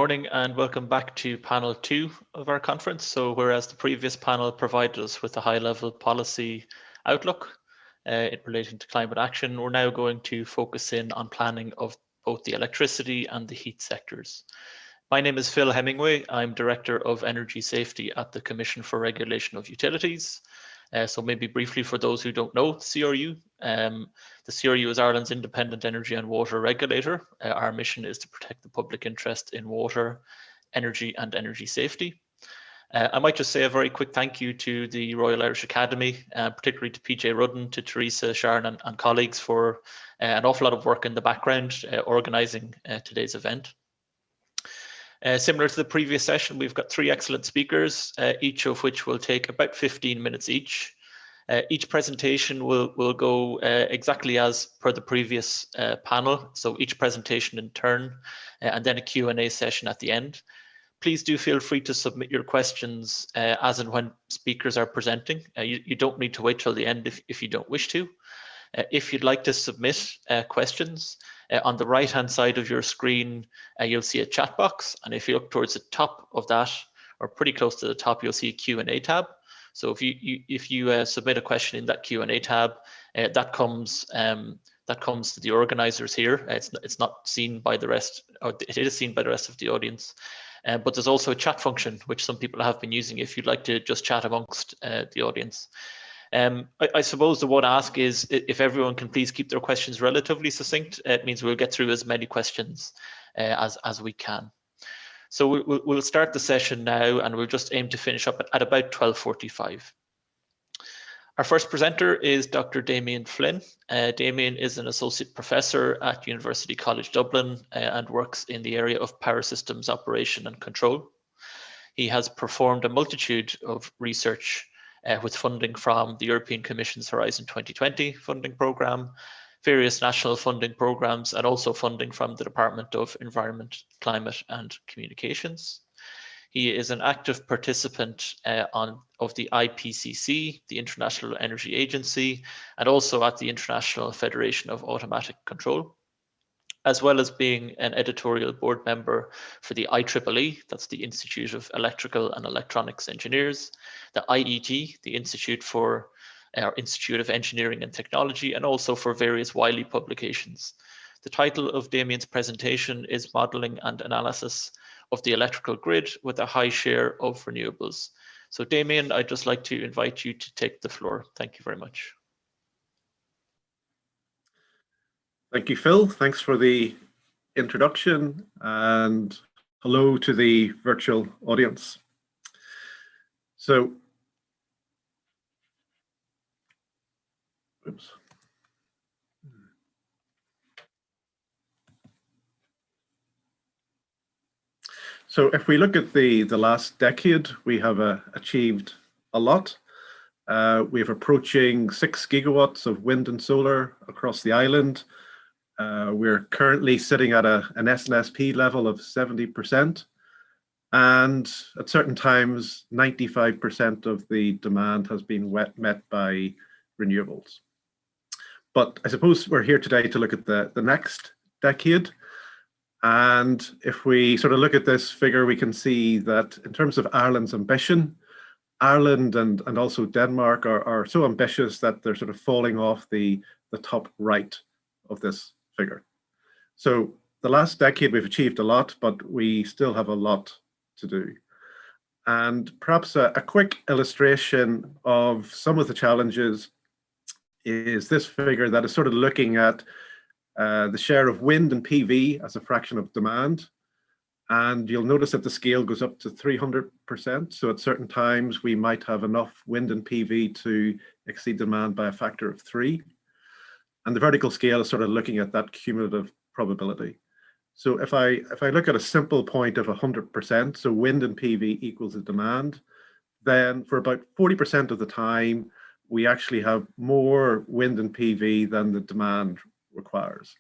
morning and welcome back to panel 2 of our conference. So whereas the previous panel provided us with a high-level policy outlook in relation to climate action, we're now going to focus in on planning of both the electricity and the heat sectors. My name is Phil Hemmingway. I'm Director of Energy Safety at the Commission for Regulation of Utilities. So maybe briefly for those who don't know the CRU, the CRU is Ireland's independent energy and water regulator. Our mission is to protect the public interest in water, energy and energy safety. I might just say a very quick thank you to the Royal Irish Academy, particularly to PJ Rudden, to Teresa, Sharon and colleagues for an awful lot of work in the background organising today's event. Similar to the previous session, we've got 3 excellent speakers, each of which will take about 15 minutes each. Each presentation will go exactly as per the previous panel, so each presentation in turn, and then a Q&A session at the end. Please do feel free to submit your questions as and when speakers are presenting. You don't need to wait till the end if you don't wish to. If you'd like to submit questions, on the right-hand side of your screen, you'll see a chat box. And if you look towards the top of that, or pretty close to the top, you'll see a Q&A tab. So if you submit a question in that Q&A tab, that comes to the organisers here. It's not seen by the rest, or it is seen by the rest of the audience. But there's also a chat function, which some people have been using if you'd like to just chat amongst the audience. I suppose the one ask is if everyone can please keep their questions relatively succinct. It means we'll get through as many questions as we can. So we'll start the session now, and we'll just aim to finish up at about 12:45. Our first presenter is Dr. Damian Flynn. Damian is an associate professor at University College Dublin and works in the area of power systems operation and control. He has performed a multitude of research with funding from the European Commission's Horizon 2020 funding programme, various national funding programmes, and also funding from the Department of Environment, Climate and Communications. He is an active participant of the IPCC, the International Energy Agency, and also at the International Federation of Automatic Control, as well as being an editorial board member for the IEEE, that's the Institute of Electrical and Electronics Engineers, the IET, the Institute of Engineering and Technology, and also for various Wiley publications. The title of Damian's presentation is Modelling and Analysis of the Electrical Grid with a High Share of Renewables. So Damian, I'd just like to invite you to take the floor. Thank you very much. Thank you, Phil. Thanks for the introduction, and hello to the virtual audience. So, oops. So if we look at the last decade, we have achieved a lot. We have approaching 6 gigawatts of wind and solar across the island. We're currently sitting at an SNSP level of 70%, and at certain times 95% of the demand has been met by renewables. But I suppose we're here today to look at the next decade, and if we sort of look at this figure, we can see that in terms of Ireland's ambition, Ireland and also Denmark are so ambitious that they're sort of falling off the top right of this figure. So the last decade we've achieved a lot, but we still have a lot to do. And perhaps a quick illustration of some of the challenges is this figure that is sort of looking at the share of wind and PV as a fraction of demand. And you'll notice that the scale goes up to 300%. So at certain times we might have enough wind and PV to exceed demand by a factor of 3. And the vertical scale is sort of looking at that cumulative probability. So if I look at a simple point of 100%, so wind and PV equals the demand, then for about 40% of the time, we actually have more wind and PV than the demand requires.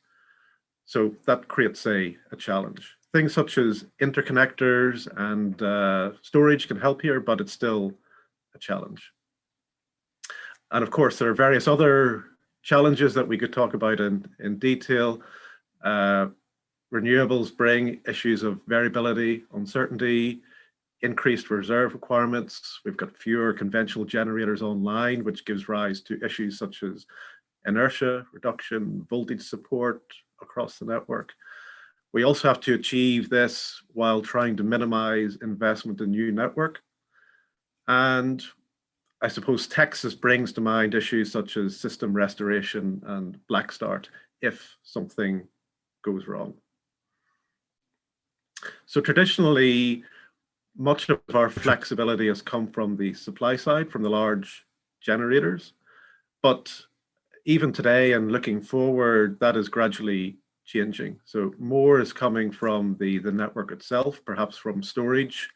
So that creates a challenge. Things such as interconnectors and storage can help here, but it's still a challenge. And of course, there are various other challenges that we could talk about in detail. Renewables bring issues of variability, uncertainty, increased reserve requirements. We've got fewer conventional generators online, which gives rise to issues such as inertia reduction, voltage support across the network. We also have to achieve this while trying to minimize investment in new network. And I suppose Texas brings to mind issues such as system restoration and black start if something goes wrong. So traditionally, much of our flexibility has come from the supply side, from the large generators. But even today and looking forward, that is gradually changing. So more is coming from the network itself, perhaps from storage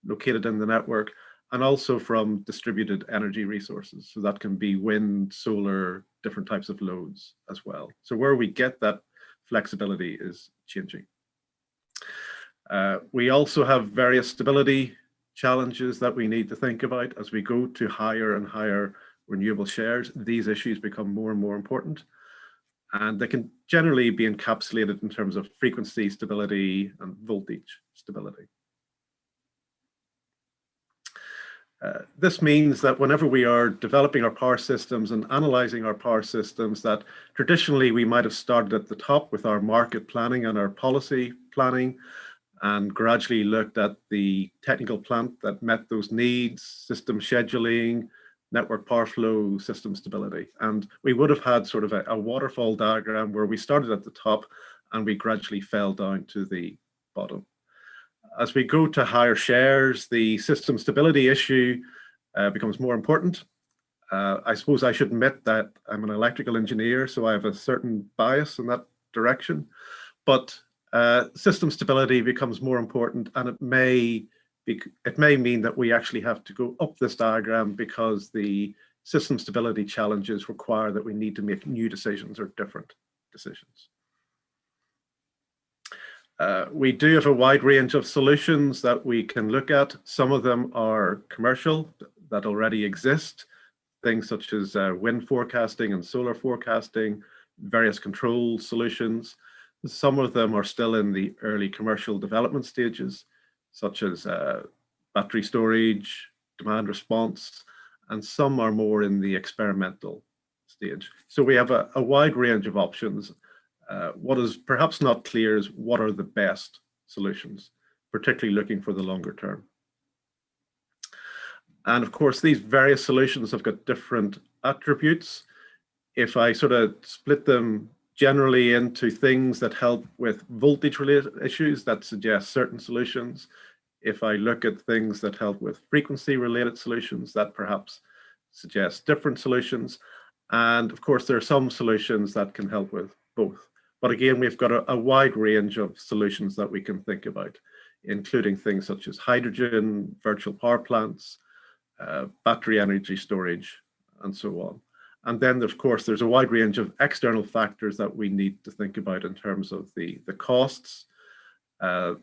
located in the network, and also from distributed energy resources. So that can be wind, solar, different types of loads as well. So where we get that flexibility is changing. We also have various stability challenges that we need to think about as we go to higher and higher renewable shares. These issues become more and more important, and they can generally be encapsulated in terms of frequency stability and voltage stability. This means that whenever we are developing our power systems and analyzing our power systems, that traditionally we might have started at the top with our market planning and our policy planning, and gradually looked at the technical plant that met those needs, system scheduling, network power flow, system stability. And we would have had sort of a waterfall diagram where we started at the top and we gradually fell down to the bottom. As we go to higher shares, the system stability issue becomes more important. I suppose I should admit that I'm an electrical engineer, so I have a certain bias in that direction. But system stability becomes more important, and it may mean that we actually have to go up this diagram because the system stability challenges require that we need to make new decisions or different decisions. We do have a wide range of solutions that we can look at. Some of them are commercial that already exist, things such as wind forecasting and solar forecasting, various control solutions. Some of them are still in the early commercial development stages, such as battery storage, demand response, and some are more in the experimental stage. So we have a wide range of options. What is perhaps not clear is what are the best solutions, particularly looking for the longer term. And of course, these various solutions have got different attributes. If I sort of split them generally into things that help with voltage related issues, that suggest certain solutions. If I look at things that help with frequency related solutions, that perhaps suggests different solutions. And of course, there are some solutions that can help with both. But again, we've got a wide range of solutions that we can think about, including things such as hydrogen, virtual power plants, battery energy storage, and so on. And then, of course, there's a wide range of external factors that we need to think about in terms of the costs,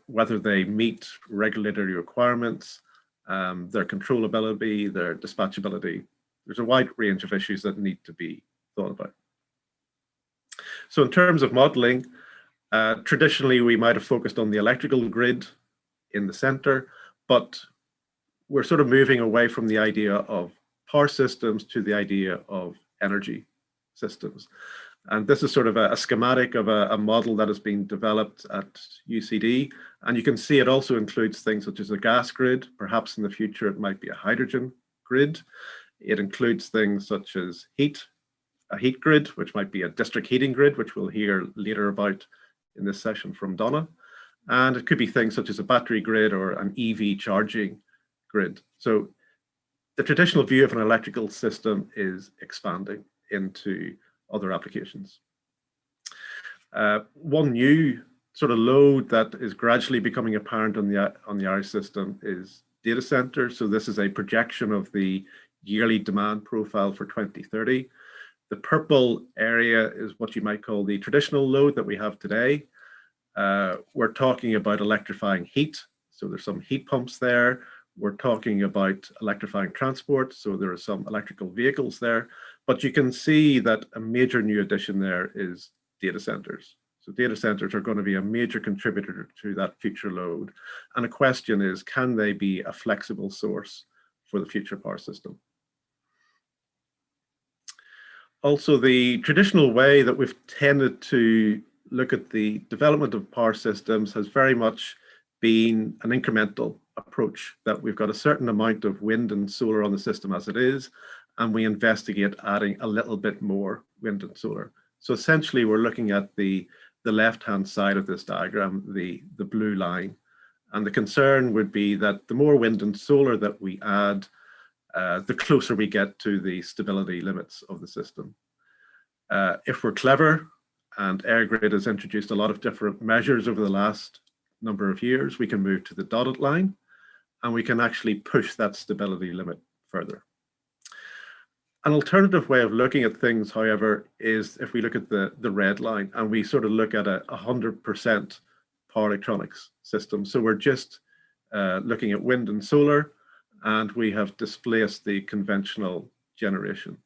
whether they meet regulatory requirements, their controllability, their dispatchability. There's a wide range of issues that need to be thought about. So in terms of modeling, traditionally, we might have focused on the electrical grid in the center, but we're sort of moving away from the idea of power systems to the idea of energy systems. And this is sort of a schematic of a model that has been developed at UCD. And you can see it also includes things such as a gas grid. Perhaps in the future, it might be a hydrogen grid. It includes things such as a heat grid, which might be a district heating grid, which we'll hear later about in this session from Donna. And it could be things such as a battery grid or an EV charging grid. So the traditional view of an electrical system is expanding into other applications. One new sort of load that is gradually becoming apparent on the Irish system is data centers. So this is a projection of the yearly demand profile for 2030. The purple area is what you might call the traditional load that we have today. We're talking about electrifying heat. So there's some heat pumps there. We're talking about electrifying transport, so there are some electrical vehicles there, but you can see that a major new addition there is data centers. So data centers are going to be a major contributor to that future load. And the question is, can they be a flexible source for the future power system? Also, the traditional way that we've tended to look at the development of power systems has very much been an incremental approach, that we've got a certain amount of wind and solar on the system as it is, and we investigate adding a little bit more wind and solar. So essentially, we're looking at the left-hand side of this diagram, the blue line. And the concern would be that the more wind and solar that we add, the closer we get to the stability limits of the system. If we're clever, and Eirgrid has introduced a lot of different measures over the last number of years, we can move to the dotted line, and we can actually push that stability limit further. An alternative way of looking at things, however, is if we look at the red line and we sort of look at a 100% power electronics system. So we're just looking at wind and solar, and we have displaced the conventional generation.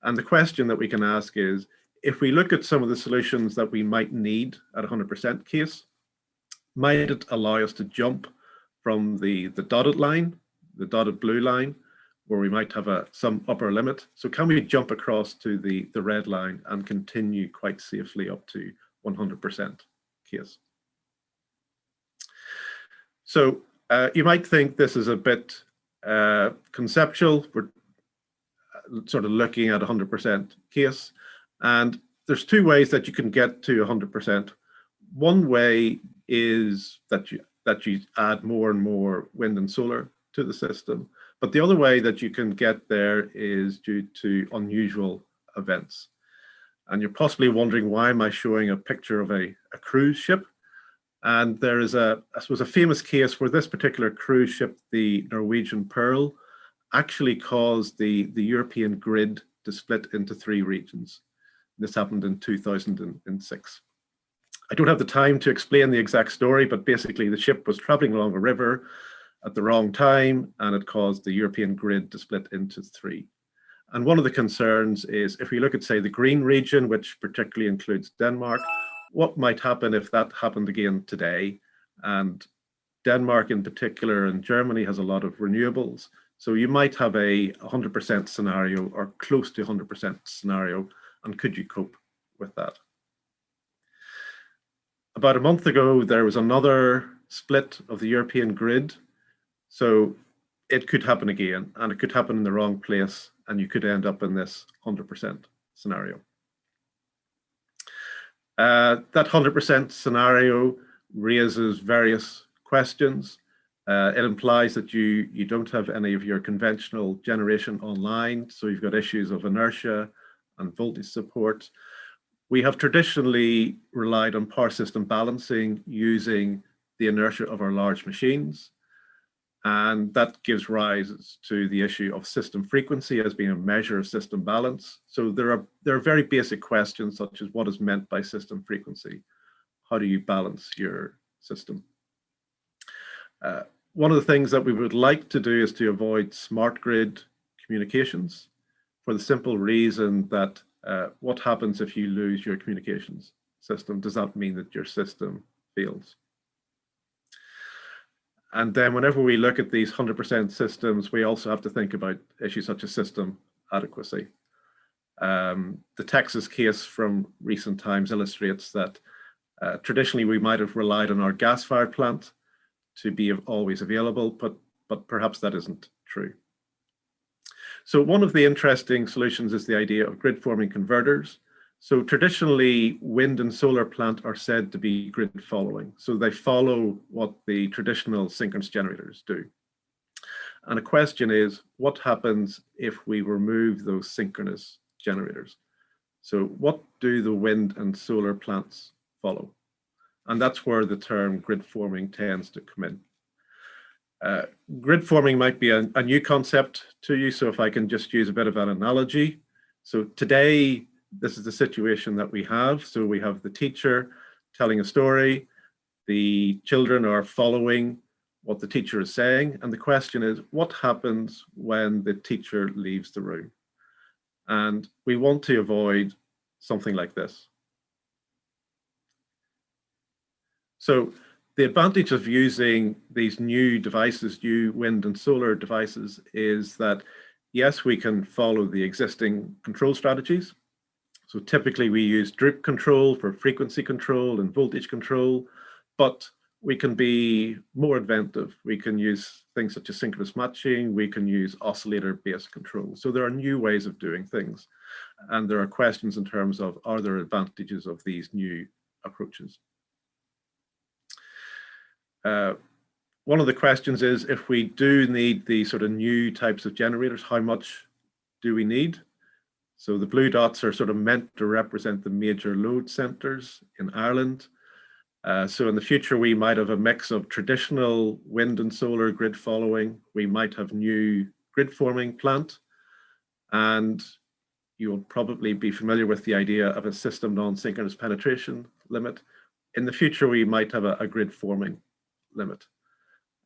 And the question that we can ask is, if we look at some of the solutions that we might need at 100% case, might it allow us to jump from the dotted line, the dotted blue line, where we might have some upper limit? So can we jump across to the red line and continue quite safely up to 100% case? So you might think this is a bit conceptual. We're sort of looking at 100% case. And there's two ways that you can get to 100%. One way is that you add more and more wind and solar to the system. But the other way that you can get there is due to unusual events. And you're possibly wondering, why am I showing a picture of a cruise ship? And there is I suppose, a famous case where this particular cruise ship, the Norwegian Pearl, actually caused the European grid to split into 3 regions. This happened in 2006. I don't have the time to explain the exact story, but basically the ship was traveling along a river at the wrong time, and it caused the European grid to split into 3. And one of the concerns is, if we look at, say, the green region, which particularly includes Denmark, what might happen if that happened again today? And Denmark in particular, and Germany, has a lot of renewables. So you might have a 100% scenario or close to 100% scenario, and could you cope with that? About a month ago, there was another split of the European grid. So it could happen again, and it could happen in the wrong place, and you could end up in this 100% scenario. That 100% scenario raises various questions. It implies that you don't have any of your conventional generation online, so you've got issues of inertia and voltage support. We have traditionally relied on power system balancing using the inertia of our large machines, and that gives rise to the issue of system frequency as being a measure of system balance. So there are very basic questions, such as what is meant by system frequency? How do you balance your system? One of the things that we would like to do is to avoid smart grid communications, for the simple reason that what happens if you lose your communications system? Does that mean that your system fails? And then whenever we look at these 100% systems, we also have to think about issues such as system adequacy. The Texas case from recent times illustrates that traditionally we might have relied on our gas-fired plant to be always available, but perhaps that isn't true. So one of the interesting solutions is the idea of grid-forming converters. So traditionally, wind and solar plant are said to be grid following. So they follow what the traditional synchronous generators do. And the question is, what happens if we remove those synchronous generators? So what do the wind and solar plants follow? And that's where the term grid forming tends to come in. Grid forming might be a new concept to you. So if I can just use a bit of an analogy. So today, this is the situation that we have. So we have the teacher telling a story. The children are following what the teacher is saying. And the question is, what happens when the teacher leaves the room? And we want to avoid something like this. So the advantage of using these new devices, new wind and solar devices, is that yes, we can follow the existing control strategies. So typically we use drip control for frequency control and voltage control, but we can be more inventive. We can use things such as synchronous matching. We can use oscillator-based control. So there are new ways of doing things. And there are questions in terms of, are there advantages of these new approaches? One of the questions is, if we do need the sort of new types of generators, how much do we need? So the blue dots are sort of meant to represent the major load centers in Ireland. So in the future, we might have a mix of traditional wind and solar grid following. We might have new grid forming plant. And you'll probably be familiar with the idea of a system non-synchronous penetration limit. In the future, we might have a grid forming limit.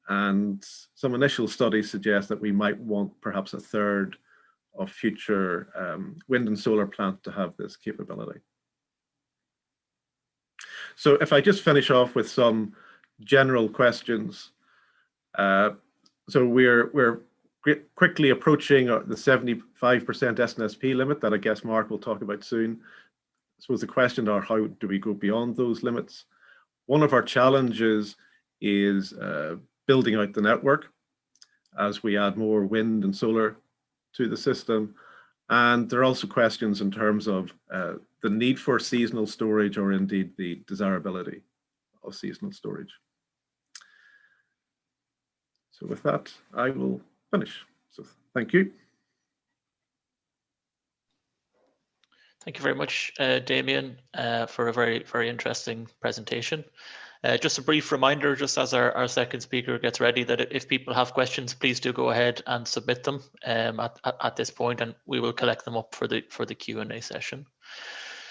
And some initial studies suggest that we might want perhaps a third of future wind and solar plant to have this capability. So if I just finish off with some general questions. So we're quickly approaching the 75% SNSP limit that I guess Mark will talk about soon. I suppose the question are, how do we go beyond those limits? One of our challenges is building out the network as we add more wind and solar to the system. And there are also questions in terms of the need for seasonal storage, or indeed the desirability of seasonal storage. So with that, I will finish. So thank you. Thank you very much, Damian, for a very, very interesting presentation. Just a brief reminder, just as our second speaker gets ready, that if people have questions, please do go ahead and submit them at this point, and we will collect them up for the Q&A session.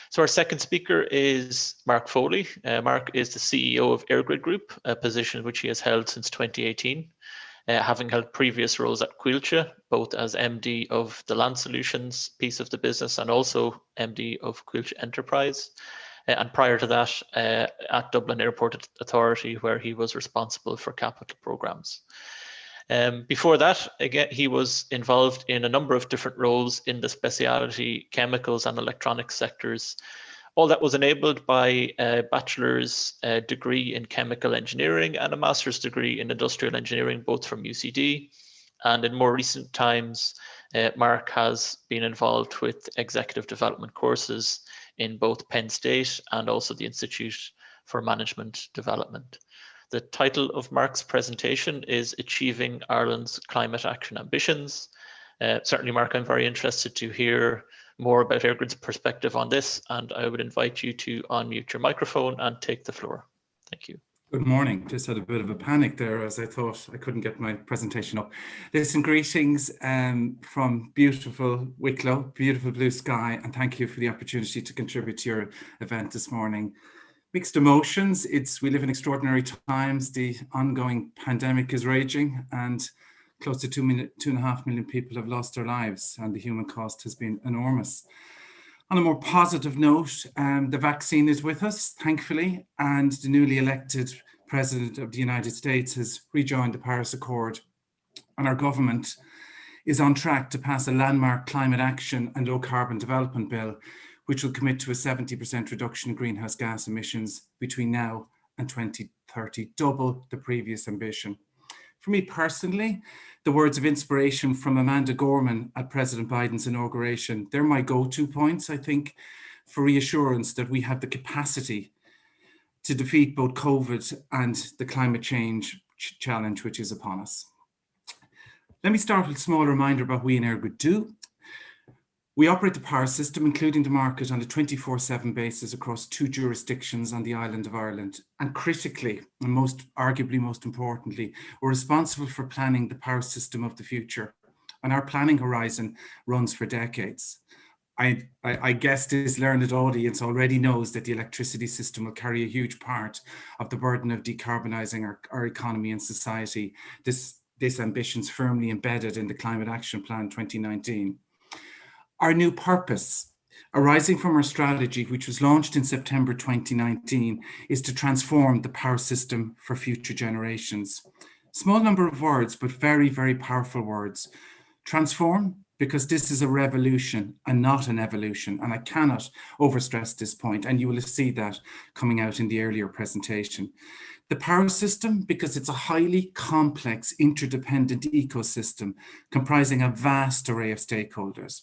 So our second speaker is Mark Foley. Mark is the CEO of Eirgrid Group, a position which he has held since 2018. Having held previous roles at Quilcha, both as MD of the Land Solutions piece of the business and also MD of Quilcha Enterprise. And prior to that, at Dublin Airport Authority, where he was responsible for capital programs. Before that, again, he was involved in a number of different roles in the specialty chemicals and electronics sectors. All that was enabled by a bachelor's degree in chemical engineering and a master's degree in industrial engineering, both from UCD. And in more recent times, Mark has been involved with executive development courses in both Penn State and also the Institute for Management Development. The title of Mark's presentation is Achieving Ireland's Climate Action Ambitions. Certainly, Mark, I'm very interested to hear more about Eirgrid's perspective on this, and I would invite you to unmute your microphone and take the floor. Thank you. Good morning. Just had a bit of a panic there as I thought I couldn't get my presentation up. Listen, greetings from beautiful Wicklow, beautiful blue sky, and thank you for the opportunity to contribute to your event this morning. Mixed emotions. We live in extraordinary times. The ongoing pandemic is raging, and close to 2.5 million people have lost their lives, and the human cost has been enormous. On a more positive note, the vaccine is with us, thankfully, and the newly elected President of the United States has rejoined the Paris Accord, and our government is on track to pass a landmark climate action and low carbon development bill, which will commit to a 70% reduction in greenhouse gas emissions between now and 2030, double the previous ambition. For me personally, the words of inspiration from Amanda Gorman at President Biden's inauguration, they're my go-to points, I think, for reassurance that we have the capacity to defeat both COVID and the climate change challenge which is upon us. Let me start with a small reminder about what we in Eirgrid do. We operate the power system, including the market, on a 24/7 basis across 2 jurisdictions on the island of Ireland. And critically, and arguably most importantly, we're responsible for planning the power system of the future. And our planning horizon runs for decades. I guess this learned audience already knows that the electricity system will carry a huge part of the burden of decarbonising our economy and society. This ambition's firmly embedded in the Climate Action Plan 2019. Our new purpose arising from our strategy, which was launched in September 2019, is to transform the power system for future generations. Small number of words, but very, very powerful words. Transform, because this is a revolution and not an evolution. And I cannot overstress this point, and you will see that coming out in the earlier presentation. The power system, because it's a highly complex, interdependent ecosystem comprising a vast array of stakeholders.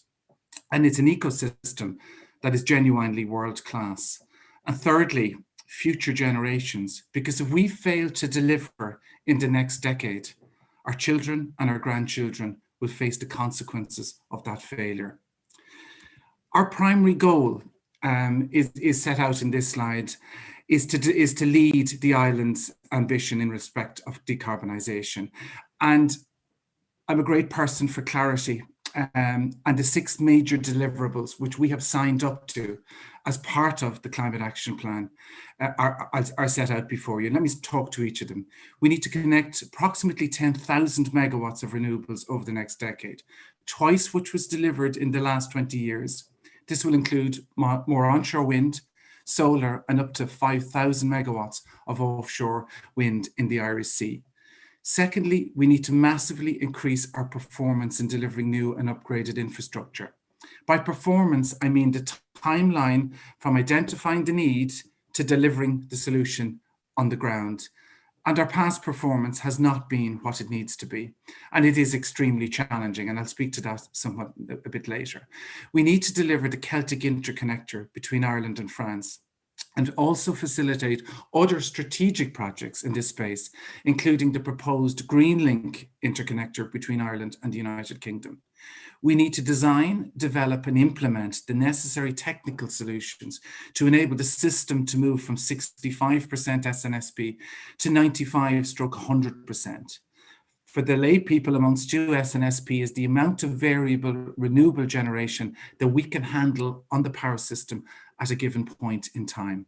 And it's an ecosystem that is genuinely world-class. And thirdly, future generations, because if we fail to deliver in the next decade, our children and our grandchildren will face the consequences of that failure. Our primary goal is set out in this slide, is to lead the island's ambition in respect of decarbonisation. And I'm a great person for clarity, and the 6 major deliverables which we have signed up to as part of the Climate Action Plan are set out before you. Let me talk to each of them. We need to connect approximately 10,000 megawatts of renewables over the next decade, twice which was delivered in the last 20 years. This will include more onshore wind, solar, and up to 5,000 megawatts of offshore wind in the Irish Sea. Secondly, we need to massively increase our performance in delivering new and upgraded infrastructure. By performance, I mean the timeline from identifying the need to delivering the solution on the ground. And our past performance has not been what it needs to be. And it is extremely challenging, and I'll speak to that somewhat a bit later. We need to deliver the Celtic interconnector between Ireland and France, and also facilitate other strategic projects in this space, including the proposed Green Link interconnector between Ireland and the United Kingdom. We need to design, develop, and implement the necessary technical solutions to enable the system to move from 65% SNSP to 95-100%. For the lay people amongst you, SNSP is the amount of variable renewable generation that we can handle on the power system at a given point in time.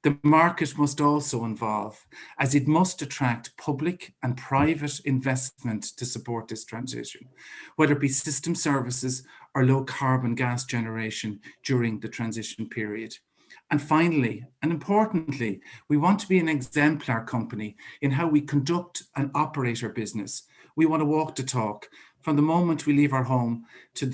The market must also evolve, as it must attract public and private investment to support this transition, whether it be system services or low carbon gas generation during the transition period. And finally, and importantly, we want to be an exemplar company in how we conduct and operate our business. We want to walk the talk from the moment we leave our home to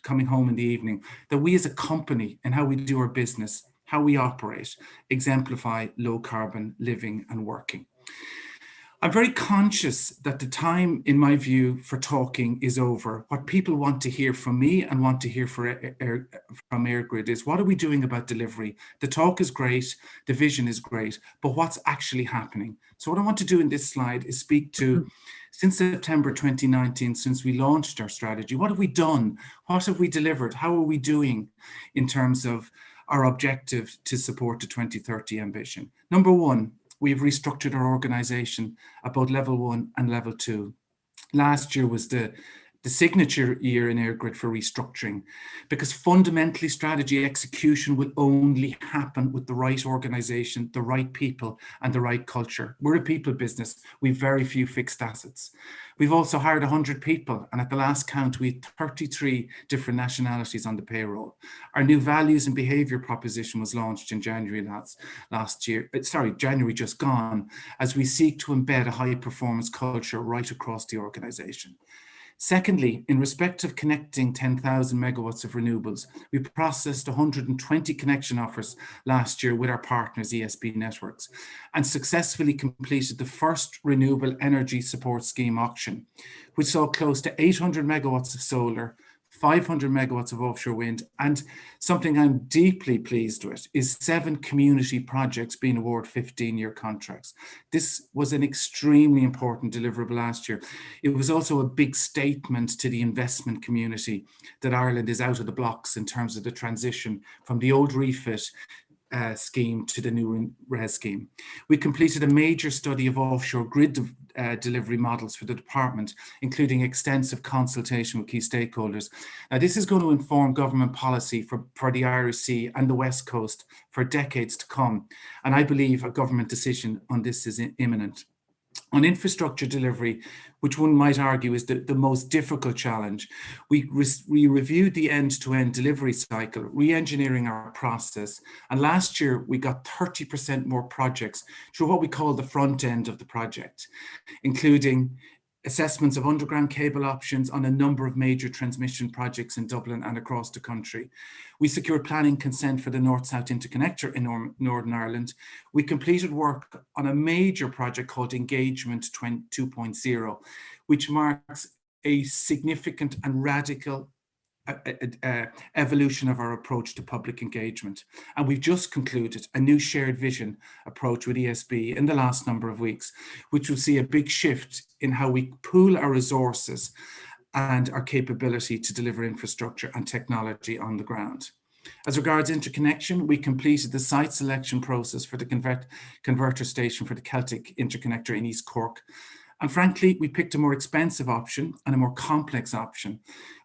coming home in the evening, that we as a company and how we do our business, how we operate, exemplify low carbon living and working. I'm very conscious that the time, in my view, for talking is over. What people want to hear from me and want to hear from Eirgrid is, what are we doing about delivery? The talk is great, the vision is great, but what's actually happening? So what I want to do in this slide is speak to, since September 2019, since we launched our strategy, what have we done? What have we delivered? How are we doing in terms of our objective to support the 2030 ambition? Number one, we've restructured our organisation at both level 1 and level 2. Last year was the signature year in Eirgrid for restructuring, because fundamentally strategy execution will only happen with the right organisation, the right people and the right culture. We're a people business. We've very few fixed assets. We've also hired 100 people, and at the last count, we had 33 different nationalities on the payroll. Our new values and behaviour proposition was launched in January January just gone, as we seek to embed a high performance culture right across the organisation. Secondly, in respect of connecting 10,000 megawatts of renewables, we processed 120 connection offers last year with our partners, ESB Networks, and successfully completed the first renewable energy support scheme auction, which saw close to 800 megawatts of solar, 500 megawatts of offshore wind, and something I'm deeply pleased with is 7 community projects being awarded 15-year contracts. This was an extremely important deliverable last year. It was also a big statement to the investment community that Ireland is out of the blocks in terms of the transition from the old refit scheme to the new RES scheme. We completed a major study of offshore grid delivery models for the department, including extensive consultation with key stakeholders. Now, this is going to inform government policy for the Irish Sea and the West Coast for decades to come. And I believe a government decision on this is imminent. On infrastructure delivery, which one might argue is the most difficult challenge, we reviewed the end-to-end delivery cycle, re-engineering our process. And last year, we got 30% more projects through what we call the front end of the project, including assessments of underground cable options on a number of major transmission projects in Dublin and across the country. We secured planning consent for the North-South Interconnector in Northern Ireland. We completed work on a major project called Engagement 2.0, which marks a significant and radical evolution of our approach to public engagement. And we've just concluded a new shared vision approach with ESB in the last number of weeks, which will see a big shift in how we pool our resources and our capability to deliver infrastructure and technology on the ground. As regards interconnection, we completed the site selection process for the converter station for the Celtic Interconnector in East Cork. And frankly, we picked a more expensive option and a more complex option.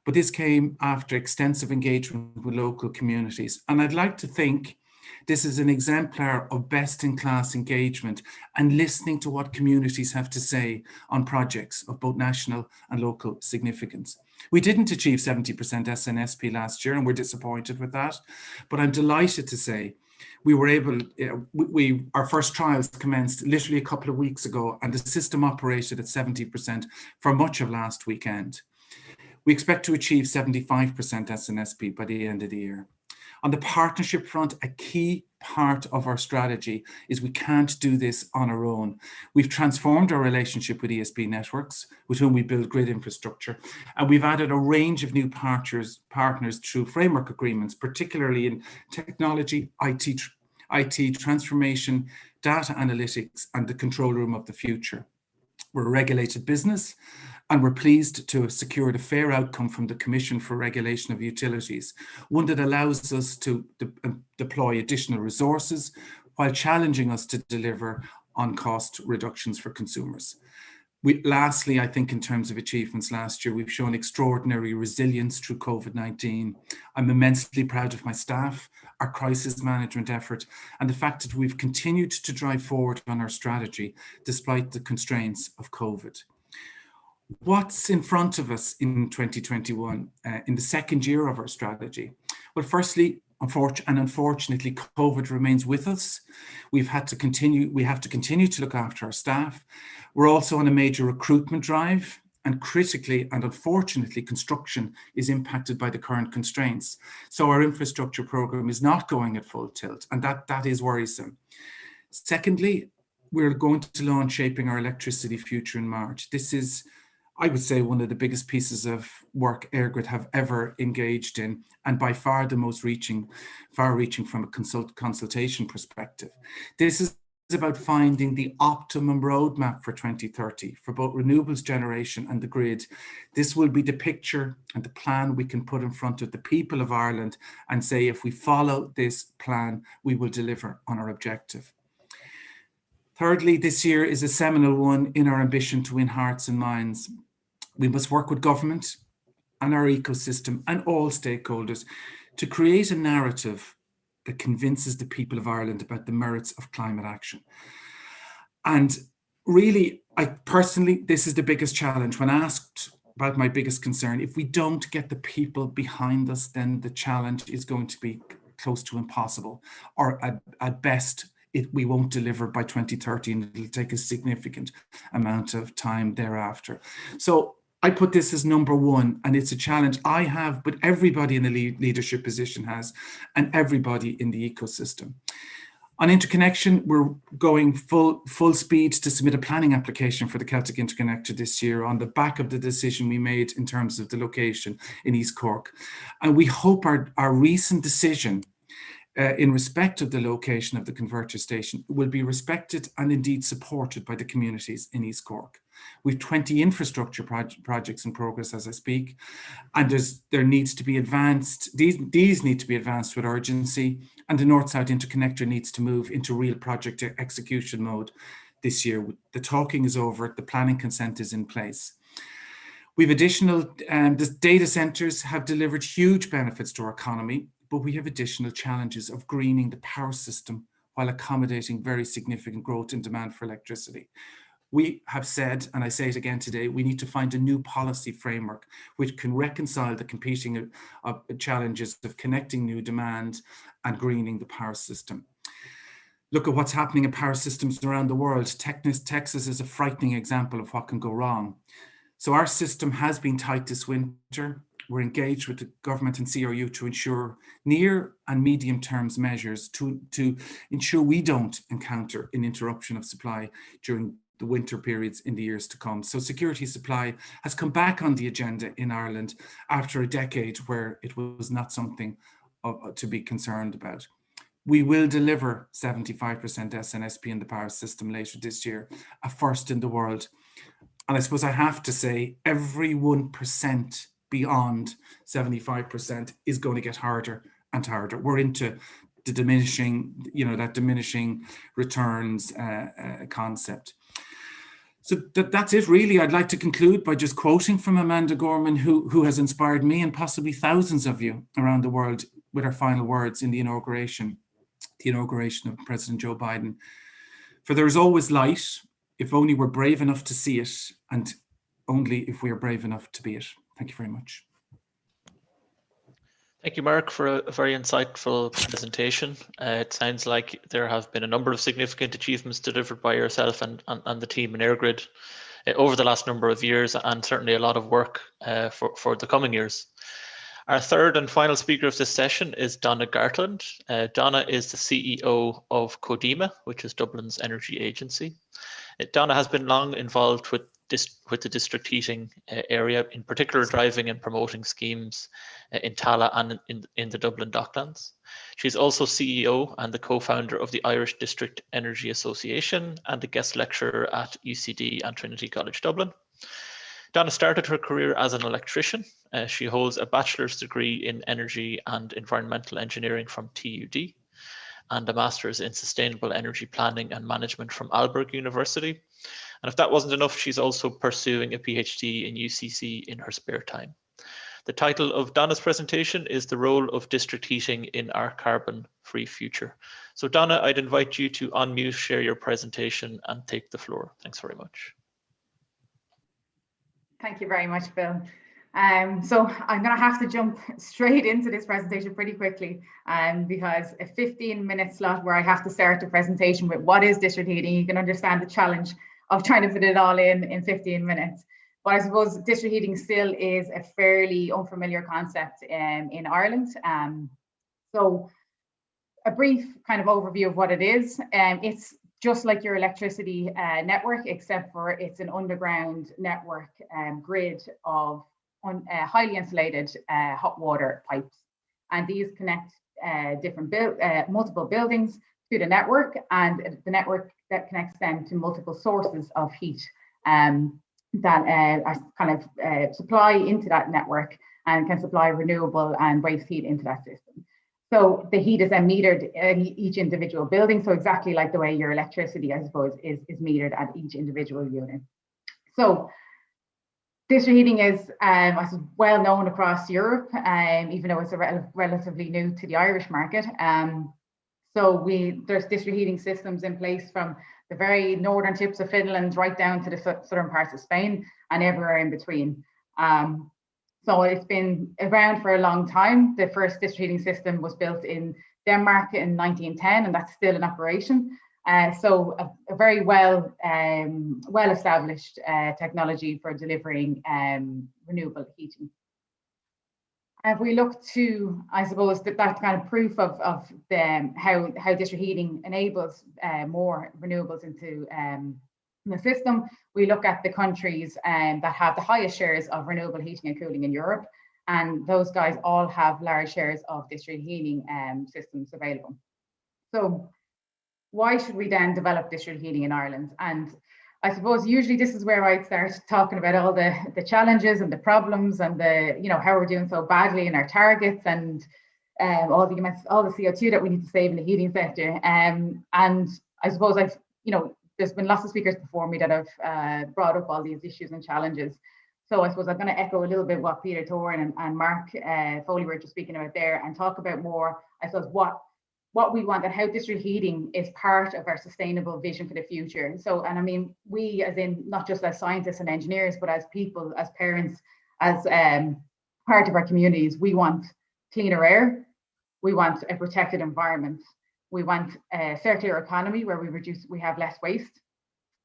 But this came after extensive engagement with local communities. And I'd like to think this is an exemplar of best-in-class engagement and listening to what communities have to say on projects of both national and local significance. We didn't achieve 70% SNSP last year, and we're disappointed with that. But I'm delighted to say we were able, our first trials commenced literally a couple of weeks ago, and the system operated at 70% for much of last weekend. We expect to achieve 75% SNSP by the end of the year. On the partnership front, a key part of our strategy is we can't do this on our own. We've transformed our relationship with ESB Networks, with whom we build grid infrastructure, and we've added a range of new partners through framework agreements, particularly in technology, IT transformation, data analytics, and the control room of the future. We're a regulated business, and we're pleased to have secured a fair outcome from the Commission for Regulation of Utilities, one that allows us to deploy additional resources while challenging us to deliver on cost reductions for consumers. Lastly, I think in terms of achievements last year, we've shown extraordinary resilience through COVID-19. I'm immensely proud of my staff, our crisis management effort, and the fact that we've continued to drive forward on our strategy despite the constraints of COVID. What's in front of us in 2021, in the second year of our strategy? Well, firstly, unfortunately, COVID remains with us. We have to continue to look after our staff. We're also on a major recruitment drive, and critically and unfortunately, construction is impacted by the current constraints. So our infrastructure program is not going at full tilt, and that is worrisome. Secondly, we're going to launch Shaping Our Electricity Future in March. This is, I would say, one of the biggest pieces of work Eirgrid have ever engaged in, and by far the most far-reaching from a consultation perspective. This is about finding the optimum roadmap for 2030 for both renewables generation and the grid. This will be the picture and the plan we can put in front of the people of Ireland and say, if we follow this plan, we will deliver on our objective. Thirdly, this year is a seminal one in our ambition to win hearts and minds. We must work with government and our ecosystem and all stakeholders to create a narrative that convinces the people of Ireland about the merits of climate action. And really, this is the biggest challenge. When asked about my biggest concern, if we don't get the people behind us, then the challenge is going to be close to impossible, or at best, we won't deliver by 2030, and it'll take a significant amount of time thereafter. So I put this as number one, and it's a challenge I have, but everybody in the leadership position has, and everybody in the ecosystem. On interconnection, we're going full speed to submit a planning application for the Celtic Interconnector this year on the back of the decision we made in terms of the location in East Cork. And we hope our recent decision in respect of the location of the converter station will be respected and indeed supported by the communities in East Cork. We've 20 infrastructure projects in progress as I speak, and there needs to be advanced, these need to be advanced with urgency, and the North-South Interconnector needs to move into real project execution mode this year. The talking is over, the planning consent is in place. We've the data centres have delivered huge benefits to our economy, but we have additional challenges of greening the power system while accommodating very significant growth in demand for electricity. We have said, and I say it again today, we need to find a new policy framework which can reconcile the competing challenges of connecting new demand and greening the power system. Look at what's happening in power systems around the world. Texas is a frightening example of what can go wrong. So our system has been tight this winter. We're engaged with the government and CRU to ensure near and medium terms measures to ensure we don't encounter an interruption of supply during the winter periods in the years to come. So security supply has come back on the agenda in Ireland after a decade where it was not something to be concerned about. We will deliver 75% SNSP in the power system later this year, a first in the world. And I suppose I have to say, every 1% beyond 75% is going to get harder and harder. We're into the diminishing, that diminishing returns concept. So that's it really. I'd like to conclude by just quoting from Amanda Gorman, who has inspired me and possibly thousands of you around the world with her final words in the inauguration of President Joe Biden. For there is always light, if only we're brave enough to see it, and only if we are brave enough to be it. Thank you very much. Thank you, Mark, for a very insightful presentation. It sounds like there have been a number of significant achievements delivered by yourself and the team in Eirgrid over the last number of years, and certainly a lot of work for the coming years. Our third and final speaker of this session is Donna Gartland. Donna is the CEO of Codema, which is Dublin's energy agency. Donna has been long involved with the district heating area, in particular driving and promoting schemes in Tala and in the Dublin Docklands. She's also CEO and the co-founder of the Irish District Energy Association and a guest lecturer at UCD and Trinity College Dublin. Donna started her career as an electrician. She holds a bachelor's degree in energy and environmental engineering from TUD and a master's in sustainable energy planning and management from Aalborg University. And if that wasn't enough, she's also pursuing a PhD in UCC in her spare time. The title of Donna's presentation is The Role of District Heating in Our Carbon-Free Future. So Donna, I'd invite you to unmute, share your presentation and take the floor. Thanks very much. Thank you very much, Phil. So I'm going to have to jump straight into this presentation pretty quickly because a 15-minute slot where I have to start the presentation with what is district heating, you can understand the challenge of trying to fit it all in 15 minutes. But I suppose district heating still is a fairly unfamiliar concept in Ireland. So a brief kind of overview of what it is. It's just like your electricity network, except for it's an underground network grid of highly insulated hot water pipes. And these connect multiple buildings to the network, and the network that connects them to multiple sources of heat that are kind of supply into that network and can supply renewable and waste heat into that system. So the heat is then metered in each individual building. So exactly like the way your electricity, I suppose, is metered at each individual unit. So district heating is well known across Europe, even though it's relatively new to the Irish market. So there's district heating systems in place from the very northern tips of Finland right down to the southern parts of Spain and everywhere in between. So it's been around for a long time. The first district heating system was built in Denmark in 1910, and that's still in operation. So a very well-established technology for delivering renewable heating. If we look to, I suppose, that kind of proof of how district heating enables more renewables into the system, we look at the countries that have the highest shares of renewable heating and cooling in Europe, and those guys all have large shares of district heating systems available. So why should we then develop district heating in Ireland? And I suppose usually this is where I'd start talking about all the challenges and the problems and how we're doing so badly in our targets and all the CO2 that we need to save in the heating sector. And I suppose there's been lots of speakers before me that have brought up all these issues and challenges. So I suppose I'm going to echo a little bit what Peter Thorne and Mark Foley were just speaking about there, and talk about more, I suppose, what what we want and how district heating is part of our sustainable vision for the future. So, and I mean, we as in not just as scientists and engineers, but as people, as parents, as part of our communities, we want cleaner air, we want a protected environment, we want a circular economy where we have less waste.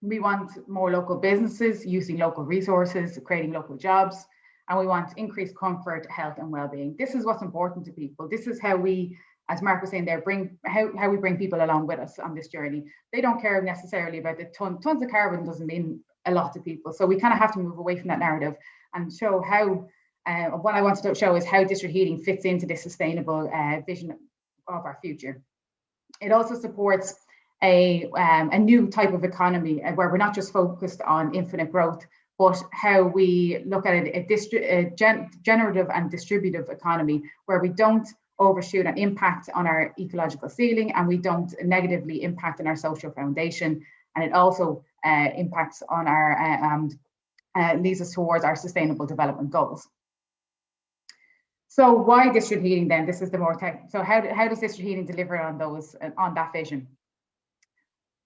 We want more local businesses using local resources, creating local jobs, and we want increased comfort, health, and well-being. This is what's important to people. This is how we, as Mark was saying there, how we bring people along with us on this journey. They don't care necessarily about the tons of carbon doesn't mean a lot to people. So we kind of have to move away from that narrative and show how, what I wanted to show is how district heating fits into this sustainable vision of our future. It also supports a new type of economy where we're not just focused on infinite growth, but how we look at it, a generative and distributive economy where we don't overshoot and impact on our ecological ceiling, and we don't negatively impact on our social foundation. And it also impacts on our, leads us towards our sustainable development goals. So why district heating then? This is the more tech. So how does district heating deliver on those, on that vision?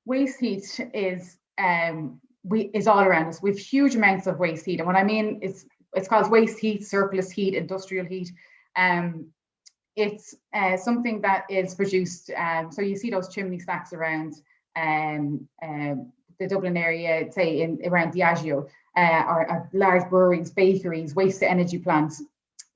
Waste heat is all around us. We have huge amounts of waste heat, and what I mean is it's called waste heat, surplus heat, industrial heat. It's something that is produced. So you see those chimney stacks around the Dublin area, say around Diageo, or large breweries, bakeries, waste to energy plants,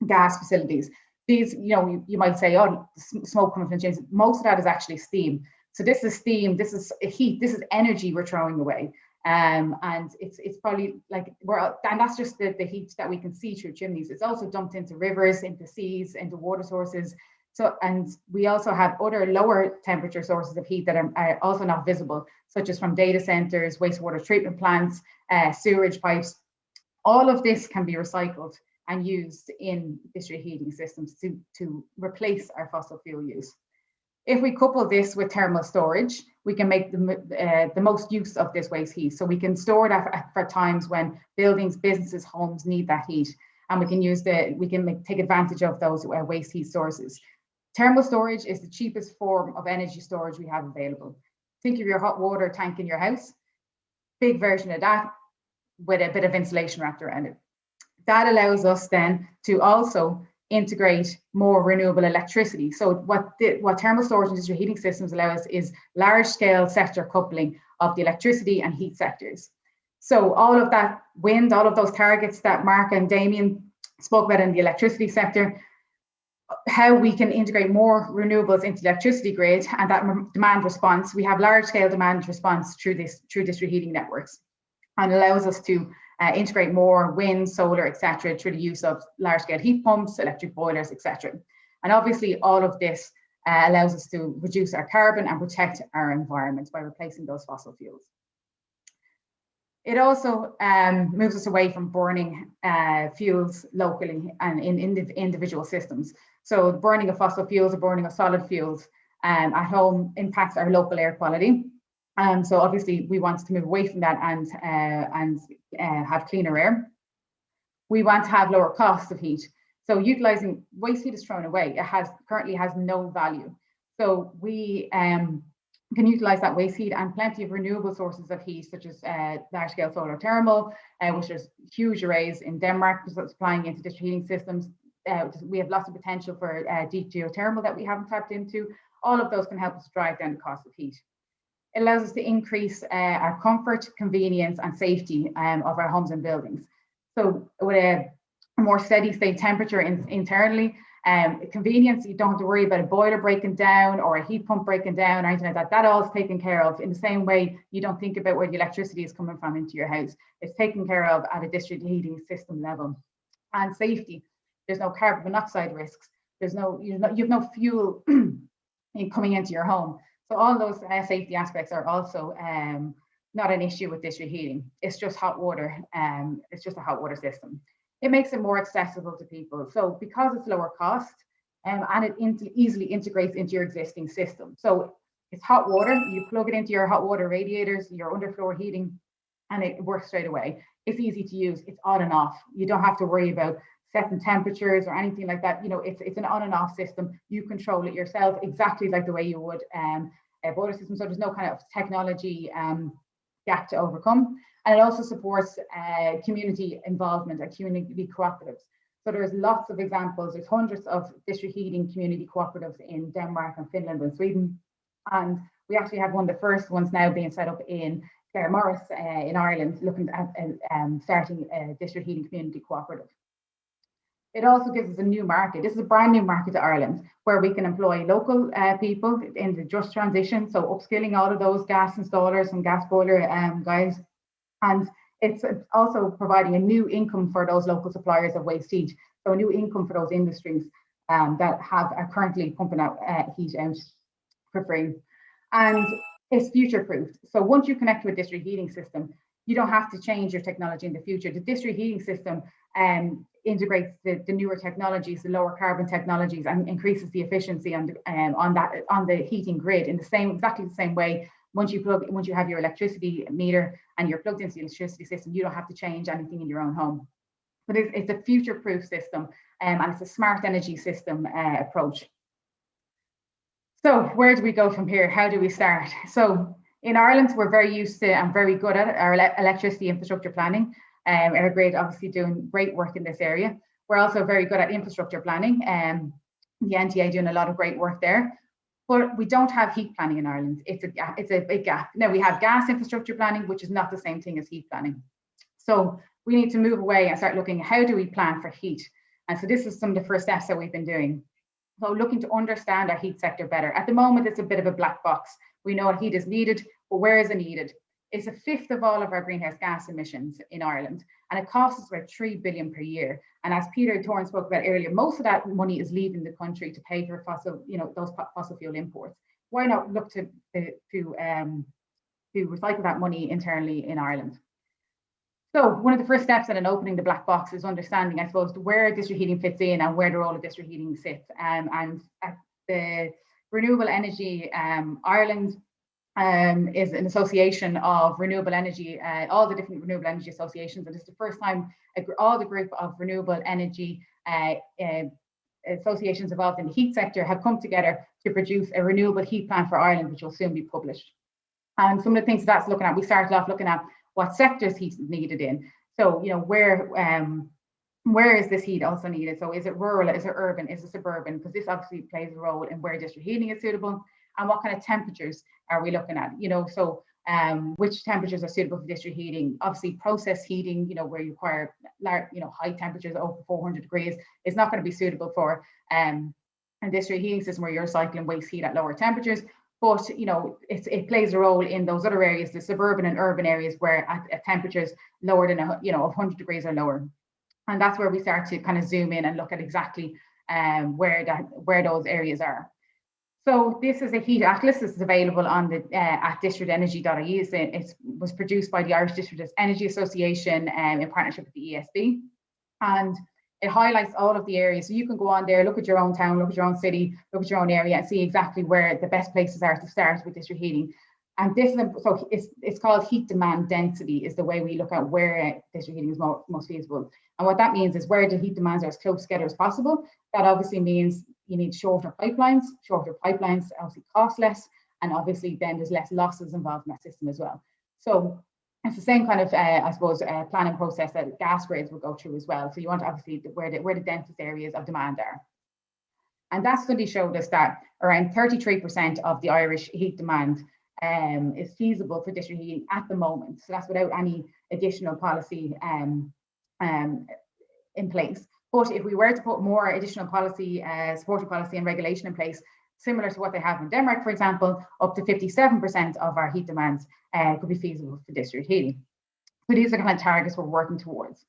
gas facilities. These, you might say, oh, smoke coming from chimneys. Most of that is actually steam. So this is steam, this is heat, this is energy we're throwing away. And it's probably like, and that's just the heat that we can see through chimneys. It's also dumped into rivers, into seas, into water sources. So, and we also have other lower temperature sources of heat that are also not visible, such as from data centers, wastewater treatment plants, sewage pipes. All of this can be recycled and used in district heating systems to replace our fossil fuel use. If we couple this with thermal storage, we can make the most use of this waste heat. So we can store it for times when buildings, businesses, homes need that heat, and we can take advantage of those waste heat sources. Thermal storage is the cheapest form of energy storage we have available. Think of your hot water tank in your house, big version of that with a bit of insulation wrapped around it. That allows us then to also integrate more renewable electricity. So what thermal storage and district heating systems allow us is large-scale sector coupling of the electricity and heat sectors. So all of that wind, all of those targets that Mark and Damian spoke about in the electricity sector, how we can integrate more renewables into the electricity grid and that demand response. We have large-scale demand response through district heating networks, and allows us to integrate more wind, solar, etc., through the use of large-scale heat pumps, electric boilers, etc. And obviously, all of this allows us to reduce our carbon and protect our environment by replacing those fossil fuels. It also moves us away from burning fuels locally and in individual systems. So the burning of fossil fuels or burning of solid fuels at home impacts our local air quality. So obviously we want to move away from that and have cleaner air. We want to have lower costs of heat. So utilizing waste heat is thrown away. It currently has no value. So we can utilize that waste heat and plenty of renewable sources of heat, such as large scale solar thermal, which there's huge arrays in Denmark supplying into district heating systems. We have lots of potential for deep geothermal that we haven't tapped into. All of those can help us drive down the cost of heat. It allows us to increase our comfort, convenience, and safety of our homes and buildings. So with a more steady state temperature internally, convenience, you don't have to worry about a boiler breaking down or a heat pump breaking down or anything like that. That all is taken care of in the same way you don't think about where the electricity is coming from into your house. It's taken care of at a district heating system level. And safety, there's no carbon monoxide risks. You have no fuel coming into your home. So all those safety aspects are also not an issue with district heating. It's just hot water. It's just a hot water system. It makes it more accessible to people. So because it's lower cost and it easily integrates into your existing system. So it's hot water. You plug it into your hot water radiators, your underfloor heating, and it works straight away. It's easy to use. It's on and off. You don't have to worry about setting temperatures or anything like that. You know, it's an on and off system. You control it yourself exactly like the way you would a boiler system. So there's no kind of technology gap to overcome. And it also supports community involvement and community cooperatives. So there's lots of examples. There's hundreds of district heating community cooperatives in Denmark and Finland and Sweden. And we actually have one of the first ones now being set up in Morris in Ireland, looking at starting a district heating community cooperative. It also gives us a new market. This is a brand new market to Ireland, where we can employ local people in the just transition. So upskilling all of those gas installers and gas boiler guys. And it's also providing a new income for those local suppliers of waste heat. So a new income for those industries that are currently pumping out heat out for free. And it's future-proofed. So once you connect to a district heating system, you don't have to change your technology in the future. The district heating system integrates the newer technologies, the lower carbon technologies, and increases the efficiency on the heating grid in exactly the same way. Once you have your electricity meter and you're plugged into the electricity system, you don't have to change anything in your own home. But it's a future-proof system, and it's a smart energy system approach. So where do we go from here? How do we start? So in Ireland, we're very used to and very good at our electricity infrastructure planning. Eirgrid obviously doing great work in this area. We're also very good at infrastructure planning, the NTA doing a lot of great work there. But we don't have heat planning in Ireland. It's a big gap. Now we have gas infrastructure planning, which is not the same thing as heat planning. So we need to move away and start looking at how do we plan for heat. And so this is some of the first steps that we've been doing. So looking to understand our heat sector better. At the moment, it's a bit of a black box. We know what heat is needed, but where is it needed? It's a fifth of all of our greenhouse gas emissions in Ireland, and it costs us about 3 billion per year. And as Peter Thorne spoke about earlier, most of that money is leaving the country to pay for those fossil fuel imports. Why not look to recycle that money internally in Ireland? So one of the first steps in opening the black box is understanding, I suppose, where district heating fits in and where the role of district heating sits. And at the Renewable Energy Ireland is an association of renewable energy, all the different renewable energy associations. And it's the first time all the group of renewable energy associations involved in the heat sector have come together to produce a renewable heat plan for Ireland, which will soon be published. And some of the things that's looking at, we started off looking at what sectors heat is needed in. So, you know, where is this heat also needed? So is it rural, is it urban, is it suburban? Because this obviously plays a role in where district heating is suitable. And what kind of temperatures are we looking at? You know, so which temperatures are suitable for district heating? Obviously, process heating, you know, where you require, high temperatures over 400 degrees is not going to be suitable for a district heating system where you're cycling waste heat at lower temperatures. But, you know, it plays a role in those other areas, the suburban and urban areas where at temperatures lower than, 100 degrees or lower. And that's where we start to kind of zoom in and look at exactly where those areas are. So this is a heat atlas. This is available on the at districtenergy.ie. It was produced by the Irish District Energy Association in partnership with the ESB. And it highlights all of the areas. So you can go on there, look at your own town, look at your own city, look at your own area, and see exactly where the best places are to start with district heating. And this is, so it's called heat demand density is the way we look at where district heating is most feasible. And what that means is where the heat demands are as close together as possible. That obviously means you need shorter pipelines obviously cost less, and obviously then there's less losses involved in that system as well. So it's the same kind of, planning process that gas grids will go through as well. So you want obviously where the densest areas of demand are. And that study showed us that around 33% of the Irish heat demand is feasible for district heating at the moment. So that's without any additional policy in place. But if we were to put more additional policy, supportive policy and regulation in place, similar to what they have in Denmark, for example, up to 57% of our heat demands could be feasible for district heating. So these are the kind of targets we're working towards.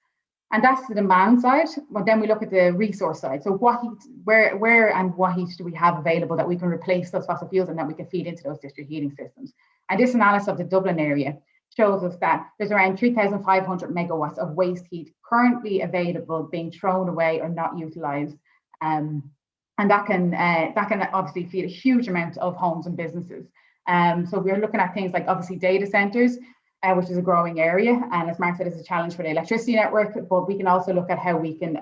And that's the demand side. But then we look at the resource side. So what heat, where and what heat do we have available that we can replace those fossil fuels and that we can feed into those district heating systems? And this analysis of the Dublin area shows us that there's around 3,500 megawatts of waste heat currently available, being thrown away or not utilised. And that can obviously feed a huge amount of homes and businesses. So we're looking at things like obviously data centres. which is a growing area. And as Mark said, it's a challenge for the electricity network, but we can also look at how we can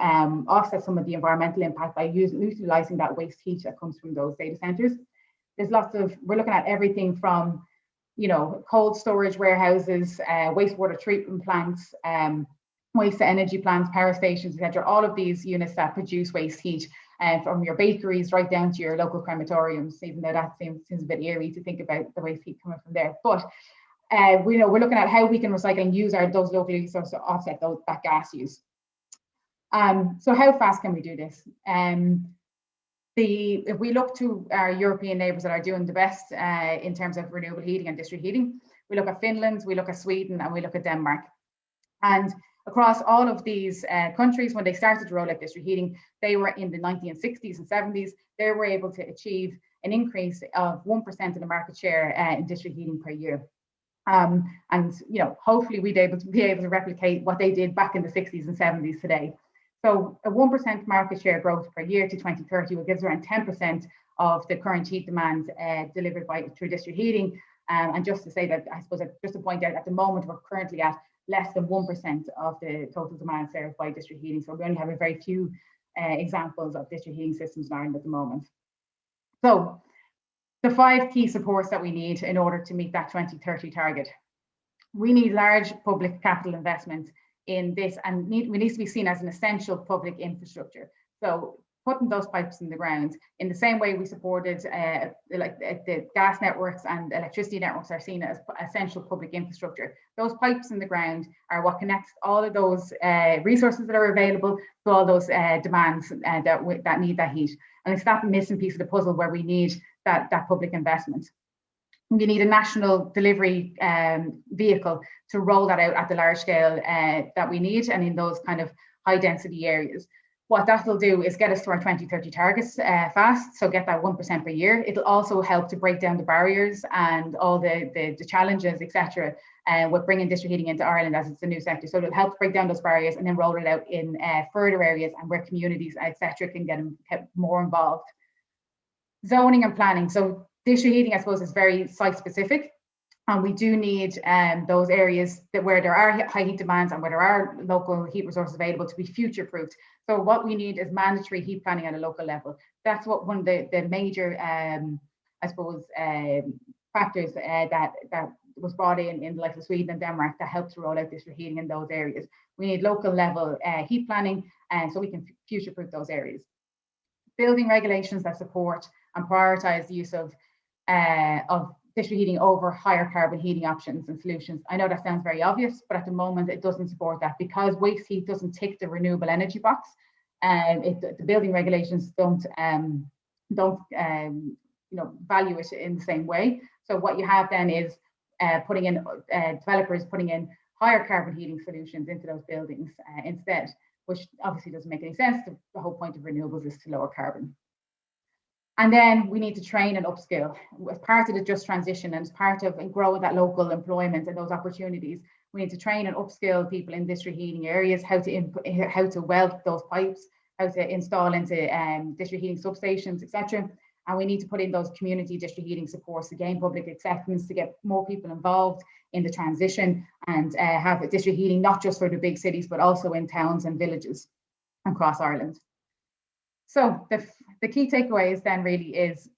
offset some of the environmental impact by utilising that waste heat that comes from those data centres. There's we're looking at everything from, cold storage warehouses, wastewater treatment plants, waste to energy plants, power stations, etc. All of these units that produce waste heat, from your bakeries right down to your local crematoriums, even though that seems a bit eerie to think about the waste heat coming from there. But we're looking at how we can recycle and use those local resources to offset that gas use. So how fast can we do this? If we look to our European neighbours that are doing the best in terms of renewable heating and district heating, we look at Finland, we look at Sweden, and we look at Denmark. And across all of these countries, when they started to roll out district heating, they were in the 1960s and 70s, they were able to achieve an increase of 1% in the market share in district heating per year. And hopefully we'd be able to replicate what they did back in the 60s and 70s today. So a 1% market share growth per year to 2030 will give us around 10% of the current heat demand delivered through district heating. And just to say that, I suppose, just to point out, at the moment we're currently at less than 1% of the total demand served by district heating. So we only have a very few examples of district heating systems in Ireland at the moment. So the 5 key supports that we need in order to meet that 2030 target. We need large public capital investment in this, and we need to be seen as an essential public infrastructure. So putting those pipes in the ground in the same way we supported the gas networks and electricity networks are seen as essential public infrastructure. Those pipes in the ground are what connects all of those resources that are available to all those demands that need that heat. And it's that missing piece of the puzzle where we need that public investment. We need a national delivery vehicle to roll that out at the large scale that we need, and in those kind of high density areas. What that will do is get us to our 2030 targets fast, so get that 1% per year. It'll also help to break down the barriers and all the challenges, etc., with bringing district heating into Ireland as it's a new sector. So it'll help to break down those barriers and then roll it out in further areas and where communities, etc., can get more involved. Zoning and planning. So district heating, I suppose, is very site specific. And we do need those areas where there are high heat demands and where there are local heat resources available to be future-proofed. So what we need is mandatory heat planning at a local level. That's what one of the major, I suppose, factors that was brought in the likes of Sweden and Denmark that helped to roll out district heating in those areas. We need local level heat planning, and so we can future-proof those areas. Building regulations that support and prioritise the use of district heating over higher carbon heating options and solutions. I know that sounds very obvious, but at the moment it doesn't support that because waste heat doesn't tick the renewable energy box, and the building regulations don't value it in the same way. So what you have then is developers putting in higher carbon heating solutions into those buildings instead, which obviously doesn't make any sense. The whole point of renewables is to lower carbon. And then we need to train and upskill as part of the just transition and as part of growing that local employment and those opportunities. We need to train and upskill people in district heating areas, how to weld those pipes, how to install into district heating substations, etc. And we need to put in those community district heating supports to gain public acceptance, to get more people involved in the transition and have district heating not just for the big cities, but also in towns and villages across Ireland. So the key takeaways then really is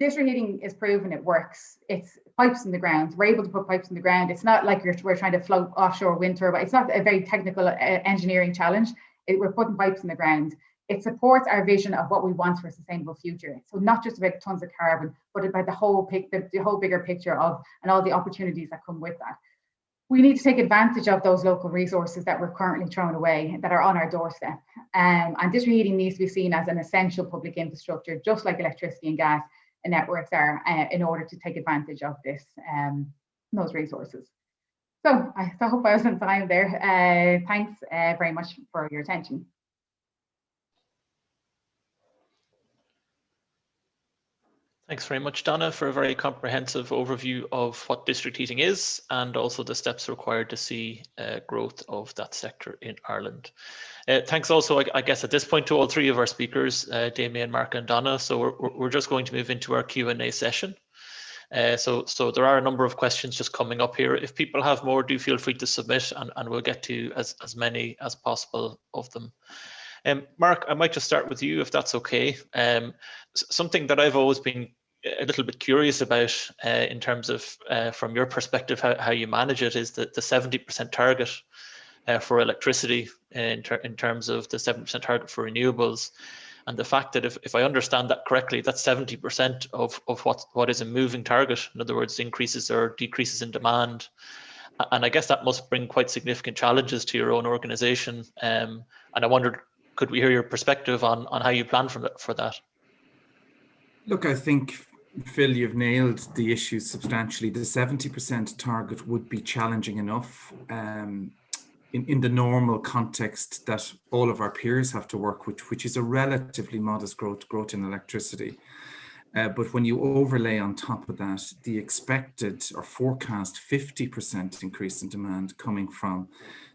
district heating is proven, it works. It's pipes in the ground. We're able to put pipes in the ground. It's not like we're trying to float offshore wind turbine. It's not a very technical engineering challenge. We're putting pipes in the ground. It supports our vision of what we want for a sustainable future. So not just about tons of carbon, but about the whole bigger picture of and all the opportunities that come with that. We need to take advantage of those local resources that we're currently throwing away, that are on our doorstep. And district heating needs to be seen as an essential public infrastructure, just like electricity and gas and networks are, in order to take advantage of those resources. So I hope I was on time there. Thanks very much for your attention. Thanks very much, Donna, for a very comprehensive overview of what district heating is and also the steps required to see growth of that sector in Ireland. Thanks also, I guess, at this point to all three of our speakers, Damian, Mark and Donna. So we're just going to move into our Q&A session. So there are a number of questions just coming up here. If people have more, do feel free to submit, and we'll get to as many as possible of them. Mark, I might just start with you, if that's okay. Something that I've always been a little bit curious about in terms of, from your perspective, how you manage it, is the 70% target for electricity in terms of the 7% target for renewables. And the fact that if I understand that correctly, that's 70% of what is a moving target. In other words, increases or decreases in demand. And I guess that must bring quite significant challenges to your own organization. And I wondered, could we hear your perspective on how you plan for that? Look, I think, Phil, you've nailed the issue substantially. The 70% target would be challenging enough in the normal context that all of our peers have to work with, which is a relatively modest growth in electricity. But when you overlay on top of that the expected or forecast 50% increase in demand coming from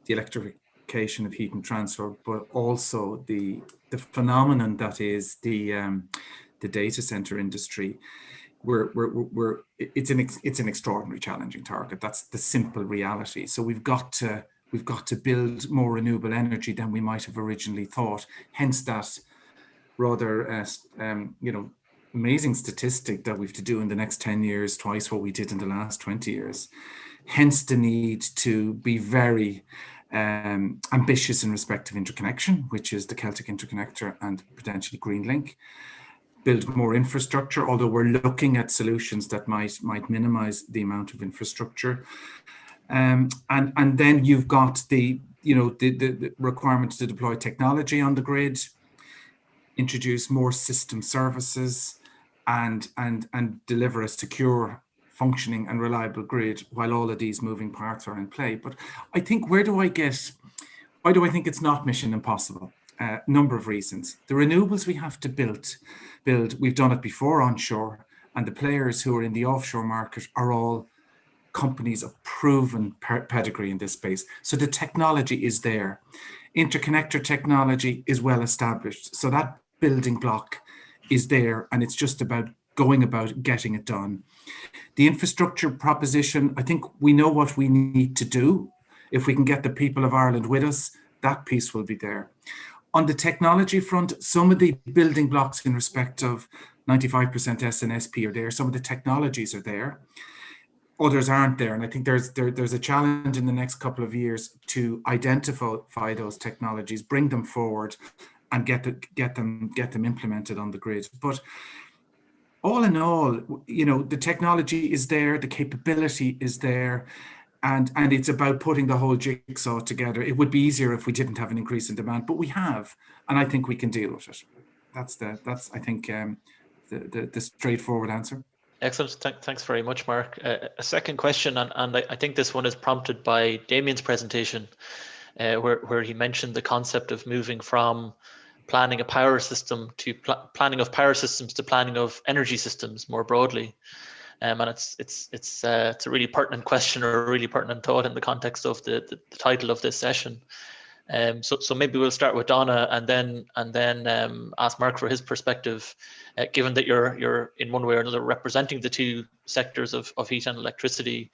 the electrification of heat and transfer, but also the phenomenon that is the data center industry, it's an extraordinarily challenging target. That's the simple reality. So we've got to build more renewable energy than we might have originally thought. Hence that rather amazing statistic that we have to do in the next 10 years twice what we did in the last 20 years. Hence the need to be very ambitious in respect of interconnection, which is the Celtic Interconnector and potentially Greenlink. Build more infrastructure, although we're looking at solutions that might minimize the amount of infrastructure. And then you've got the requirement to deploy technology on the grid, introduce more system services, and deliver a secure, functioning and reliable grid while all of these moving parts are in play. But I think why do I think it's not mission impossible? Number of reasons. The renewables we have to build, we've done it before onshore, and the players who are in the offshore market are all companies of proven pedigree in this space. So the technology is there. Interconnector technology is well established. So that building block is there, and it's just about going about getting it done. The infrastructure proposition, I think we know what we need to do. If we can get the people of Ireland with us, that piece will be there. On the technology front, some of the building blocks in respect of 95% SNSP are there. Some of the technologies are there. Others aren't there. And I think there's a challenge in the next couple of years to identify those technologies, bring them forward, and get them implemented on the grid. But all in all, the technology is there, the capability is there, and it's about putting the whole jigsaw together. It would be easier if we didn't have an increase in demand, but we have, and I think we can deal with it. That's I think the straightforward answer. Excellent. Thanks very much, Mark. A second question, and I think this one is prompted by Damian's presentation, where he mentioned the concept of moving from planning a power system to planning of power systems to planning of energy systems more broadly. And it's a really pertinent question, or a really pertinent thought in the context of the title of this session. So maybe we'll start with Donna, and then ask Mark for his perspective, given that you're in one way or another representing the two sectors of heat and electricity.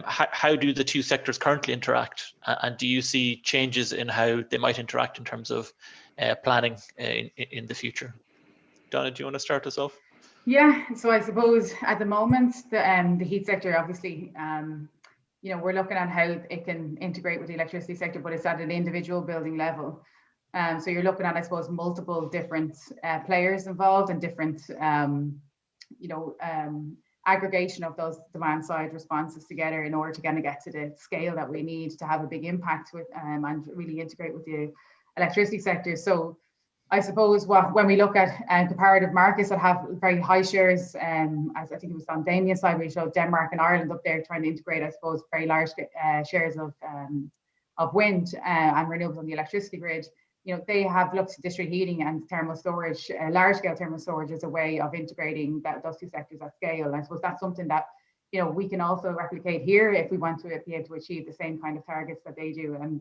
How do the two sectors currently interact, and do you see changes in how they might interact in terms of planning in the future? Donna, do you want to start us off? Yeah, so I suppose at the moment, the heat sector, obviously, we're looking at how it can integrate with the electricity sector, but it's at an individual building level. So you're looking at, I suppose, multiple different players involved, and different, aggregation of those demand side responses together in order to kind of get to the scale that we need to have a big impact with and really integrate with the electricity sector. So I suppose when we look at comparative markets that have very high shares, as I think it was on Damian's side, we showed Denmark and Ireland up there trying to integrate, I suppose, very large shares of wind and renewables on the electricity grid. They have looked at district heating and thermal storage, large-scale thermal storage, as a way of integrating those two sectors at scale. And I suppose that's something that we can also replicate here if we want to be able to achieve the same kind of targets that they do. And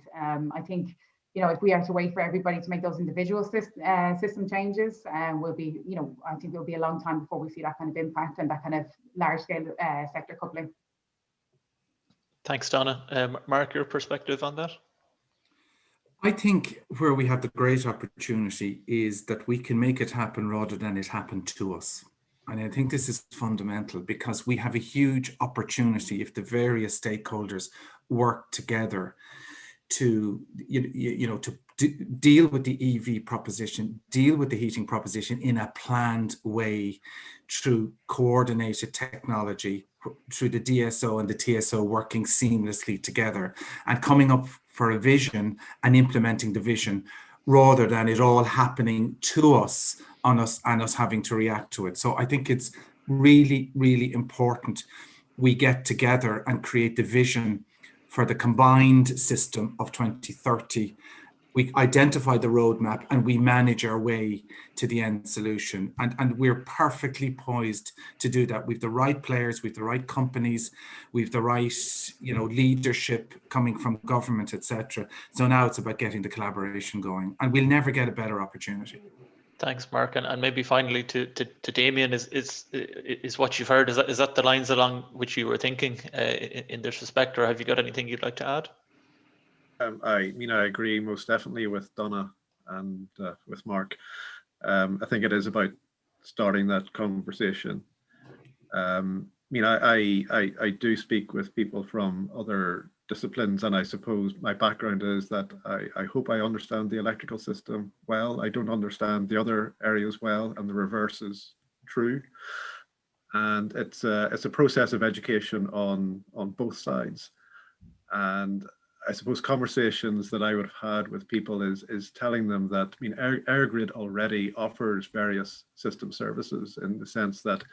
I think if we are to wait for everybody to make those individual system changes, will be, I think it'll be a long time before we see that kind of impact and that kind of large scale sector coupling. Thanks, Donna. Mark, your perspective on that? I think where we have the great opportunity is that we can make it happen rather than it happen to us. And I think this is fundamental, because we have a huge opportunity if the various stakeholders work together to, to deal with the EV proposition, deal with the heating proposition in a planned way through coordinated technology, through the DSO and the TSO working seamlessly together and coming up for a vision and implementing the vision, rather than it all happening to us, on us, and us having to react to it. So I think it's really, really important we get together and create the vision for the combined system of 2030. We identify the roadmap and we manage our way to the end solution. And we're perfectly poised to do that. We've the right players, we've the right companies, we've the right, leadership coming from government, etc. So now it's about getting the collaboration going, and we'll never get a better opportunity. Thanks, Mark. And maybe finally to Damian, is what you've heard, is that the lines along which you were thinking in this respect, or have you got anything you'd like to add? I agree most definitely with Donna and with Mark. I think it is about starting that conversation. I do speak with people from other disciplines, and I suppose my background is that I hope I understand the electrical system well. I don't understand the other areas well, and the reverse is true. And it's a process of education on both sides. And I suppose conversations that I would have had with people is telling them that, Eirgrid already offers various system services, in the sense that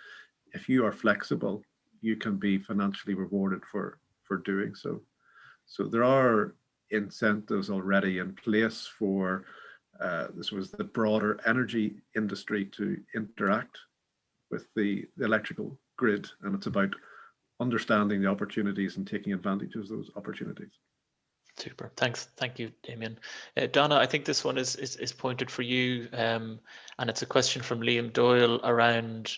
if you are flexible, you can be financially rewarded for doing so. So there are incentives already in place for the broader energy industry to interact with the electrical grid, and it's about understanding the opportunities and taking advantage of those opportunities. Super. Thanks. Thank you, Damian. Donna, I think this one is pointed for you, and it's a question from Liam Doyle around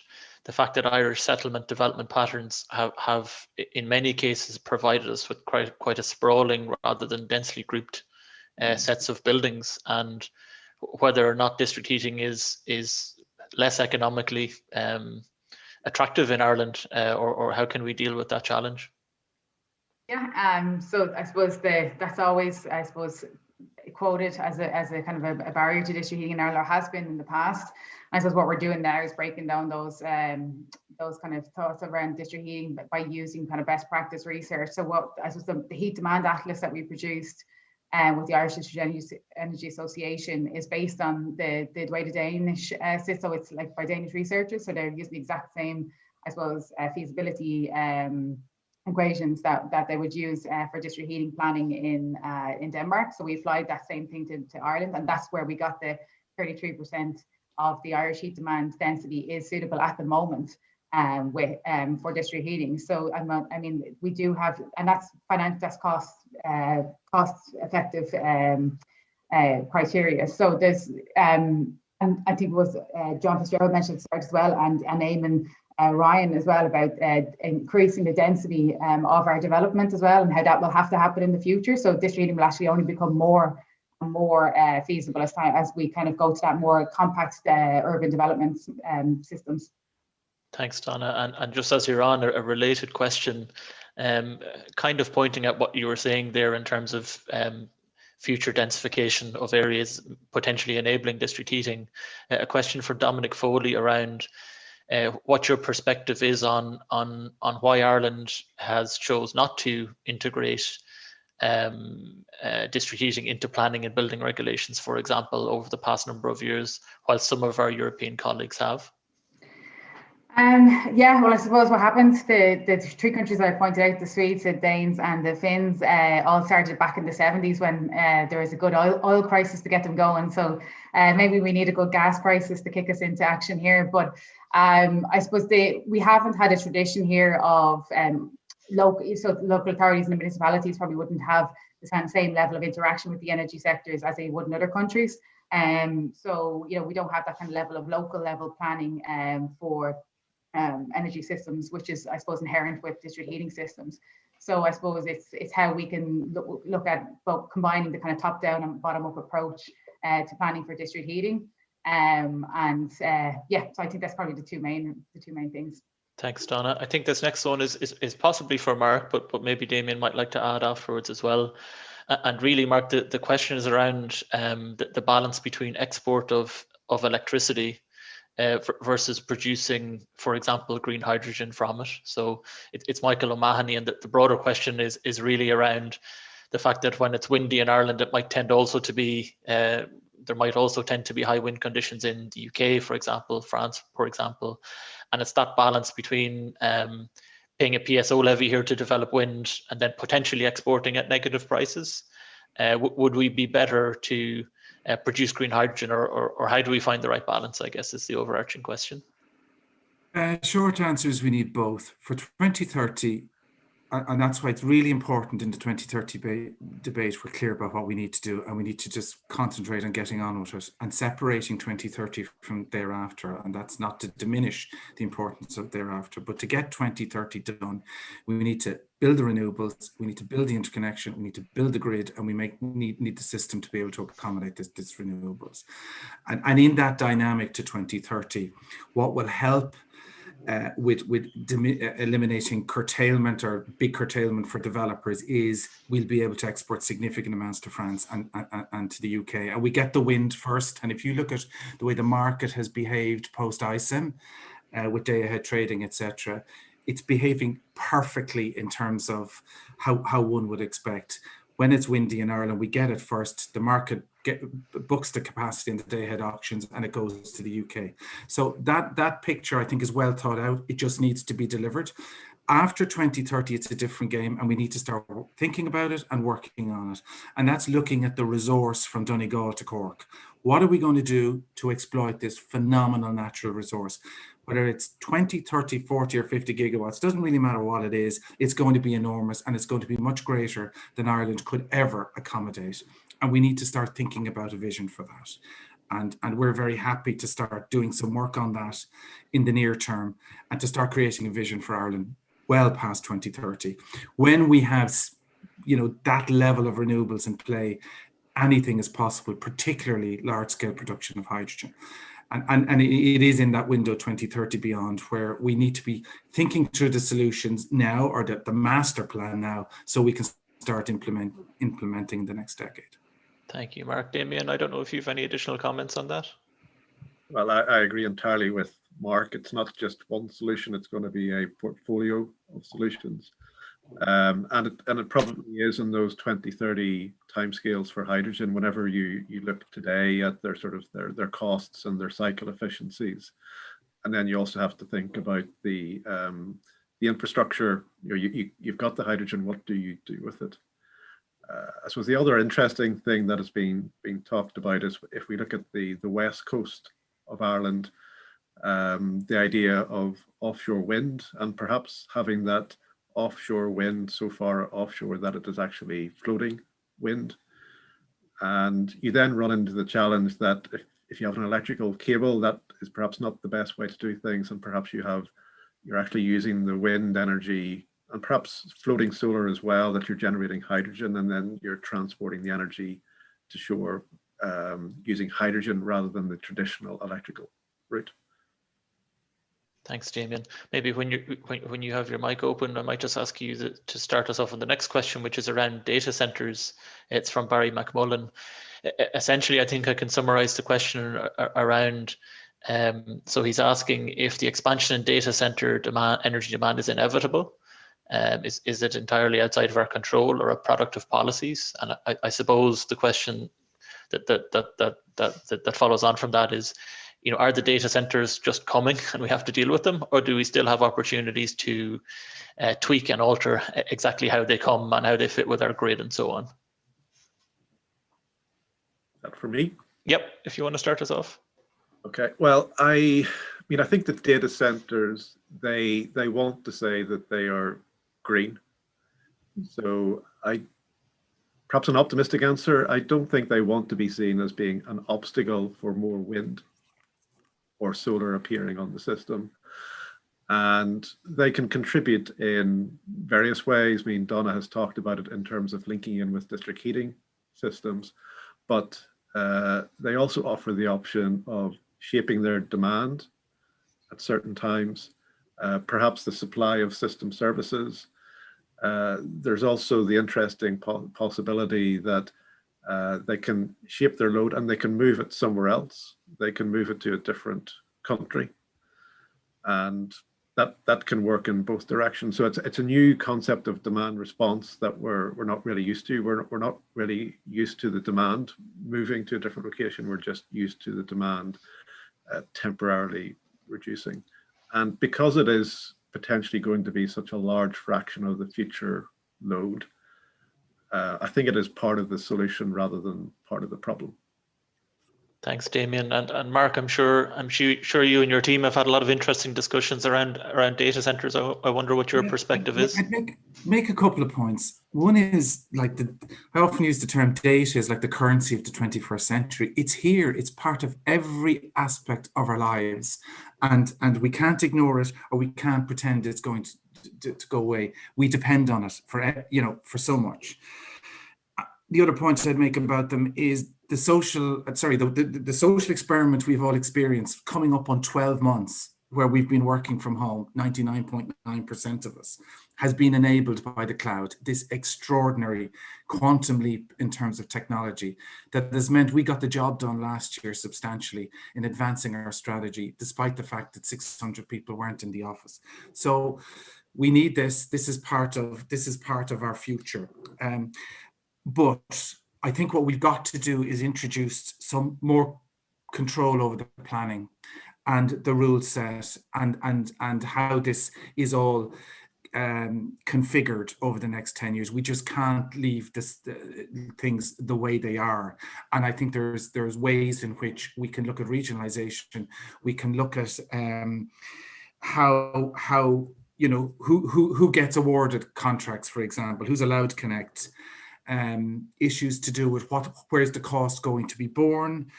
the fact that Irish settlement development patterns have in many cases provided us with quite a sprawling rather than densely grouped sets of buildings, and whether or not district heating is less economically attractive in Ireland, or how can we deal with that challenge? Yeah, so I suppose that's always, quoted as a kind of a barrier to district heating in Ireland, or has been in the past. I suppose what we're doing now is breaking down those kind of thoughts around district heating by using kind of best practice research. So what I suppose the heat demand atlas that we produced with the Irish District Energy Association is based on the way the Danish sits. So it's like by Danish researchers, so they're using the exact same, I suppose, feasibility equations that they would use for district heating planning in Denmark. So we applied that same thing to Ireland, and that's where we got the 33% of the Irish heat demand density is suitable at the moment for district heating. So we do have, and that's cost effective criteria. So there's and I think it was John Fitzgerald mentioned at the start as well, and Eamon Ryan as well, about increasing the density of our development as well, and how that will have to happen in the future. So district heating will actually only become more and more feasible as we kind of go to that more compact urban development systems. Thanks, Donna. And just as you're on, a related question, kind of pointing at what you were saying there in terms of future densification of areas potentially enabling district heating. A question for Dominic Foley around what your perspective is on why Ireland has chose not to integrate district heating into planning and building regulations, for example, over the past number of years, while some of our European colleagues have. Yeah, well, I suppose what happened, the three countries that I pointed out, the Swedes, the Danes and the Finns, all started back in the 70s when there was a good oil crisis to get them going. So maybe we need a good gas crisis to kick us into action here. But I suppose we haven't had a tradition here of local authorities and the municipalities probably wouldn't have the same level of interaction with the energy sectors as they would in other countries. So, you know, we don't have that kind of level of local level planning for energy systems, which is, I suppose, inherent with district heating systems. So I suppose it's how we can look at both combining the kind of top down and bottom up approach to planning for district heating. Yeah, so I think that's probably the two main things. Thanks, Donna. I think this next one is possibly for Mark, but maybe Damian might like to add afterwards as well. And really, Mark, the question is around the balance between export of electricity versus producing, for example, green hydrogen from it. So it's Michael O'Mahony, and the broader question is really around the fact that when it's windy in Ireland, it might tend also to be there might also tend to be high wind conditions in the UK, for example, France, for example, and it's that balance between paying a PSO levy here to develop wind and then potentially exporting at negative prices. Would we be better to produce green hydrogen, or how do we find the right balance, I guess, is the overarching question. Short answer is we need both. For 2030, and that's why it's really important in the 2030 debate, we're clear about what we need to do, and we need to just concentrate on getting on with it and separating 2030 from thereafter. And that's not to diminish the importance of thereafter, but to get 2030 done, we need to build the renewables, we need to build the interconnection, we need to build the grid, and we need the system to be able to accommodate this renewables. And in that dynamic to 2030, what will help with eliminating curtailment or big curtailment for developers is we'll be able to export significant amounts to France and to the UK. And we get the wind first. And if you look at the way the market has behaved post-ISIM with day-ahead trading, etc., it's behaving perfectly in terms of how one would expect. When it's windy in Ireland, we get it first. The market books the capacity in the day-ahead auctions, and it goes to the UK. So that picture, I think, is well thought out. It just needs to be delivered. After 2030, it's a different game, and we need to start thinking about it and working on it. And that's looking at the resource from Donegal to Cork. What are we going to do to exploit this phenomenal natural resource? Whether it's 20, 30, 40 or 50 gigawatts, doesn't really matter what it is, it's going to be enormous, and it's going to be much greater than Ireland could ever accommodate. And we need to start thinking about a vision for that. And we're very happy to start doing some work on that in the near term and to start creating a vision for Ireland well past 2030. When we have, you know, that level of renewables in play, anything is possible, particularly large-scale production of hydrogen. And it is in that window 2030 beyond where we need to be thinking through the solutions now, or the master plan now, so we can start implementing the next decade. Thank you, Mark. Damian, I don't know if you have any additional comments on that. Well, I agree entirely with Mark. It's not just one solution, it's going to be a portfolio of solutions. And it probably is in those 2030 timescales for hydrogen. Whenever you look today at their sort of their costs and their cycle efficiencies, and then you also have to think about the infrastructure. You know, you've got the hydrogen. What do you do with it? I suppose the other interesting thing that is being talked about is if we look at the west coast of Ireland, the idea of offshore wind, and perhaps having that offshore wind so far offshore that it is actually floating wind. And you then run into the challenge that if you have an electrical cable, that is perhaps not the best way to do things, and perhaps you're actually using the wind energy and perhaps floating solar as well, that you're generating hydrogen and then you're transporting the energy to shore using hydrogen rather than the traditional electrical route. Thanks, Damian. Maybe when you have your mic open, I might just ask you to start us off on the next question, which is around data centers. It's from Barry McMullen. Essentially, I think I can summarize the question around, so he's asking if the expansion in data center energy demand is inevitable. Is it entirely outside of our control or a product of policies? And I suppose the question that follows on from that is, you know, are the data centers just coming and we have to deal with them, or do we still have opportunities to tweak and alter exactly how they come and how they fit with our grid and so on? That for me? Yep, if you want to start us off. Okay, well, I mean, I think that data centers, they want to say that they are green. So perhaps an optimistic answer, I don't think they want to be seen as being an obstacle for more wind or solar appearing on the system. And they can contribute in various ways. I mean, Donna has talked about it in terms of linking in with district heating systems, but they also offer the option of shaping their demand at certain times, perhaps the supply of system services. There's also the interesting possibility that they can shape their load and they can move it somewhere else. They can move it to a different country, and that can work in both directions. So it's a new concept of demand response that we're not really used to. We're not really used to the demand moving to a different location. We're just used to the demand temporarily reducing. And because it is potentially going to be such a large fraction of the future load, I think it is part of the solution rather than part of the problem. Thanks, Damian. And Mark, I'm sure you and your team have had a lot of interesting discussions around data centers. I wonder what your perspective is. I'd make a couple of points. One is like I often use the term data is like the currency of the 21st century. It's here. It's part of every aspect of our lives, and we can't ignore it, or we can't pretend it's going to go away. We depend on it for so much. The other point I'd make about them is the social experiment we've all experienced coming up on 12 months where we've been working from home, 99.9% of us, has been enabled by the cloud, this extraordinary quantum leap in terms of technology that has meant we got the job done last year substantially in advancing our strategy, despite the fact that 600 people weren't in the office. So we need this. This is part of our future. But I think what we've got to do is introduce some more control over the planning and the rule set and how this is all configured over the next 10 years. We just can't leave things the way they are. And I think there's ways in which we can look at regionalization. We can look at how who gets awarded contracts, for example, who's allowed to connect. Issues to do with where's the cost going to be borne,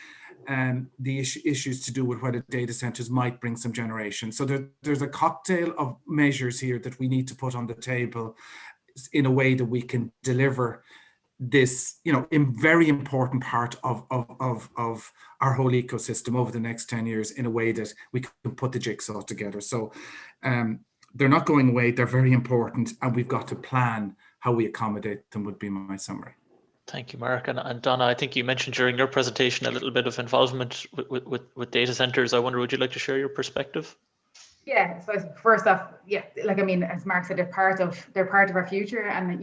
the issues to do with whether data centers might bring some generation. So there's a cocktail of measures here that we need to put on the table in a way that we can deliver this, very important part of our whole ecosystem over the next 10 years in a way that we can put the jigsaw together. So they're not going away, they're very important, and we've got to plan how we accommodate them would be my summary. Thank you, Mark. And Donna, I think you mentioned during your presentation a little bit of involvement with data centers. I wonder, would you like to share your perspective? Yeah, so first off, as Mark said, they're part of our future, and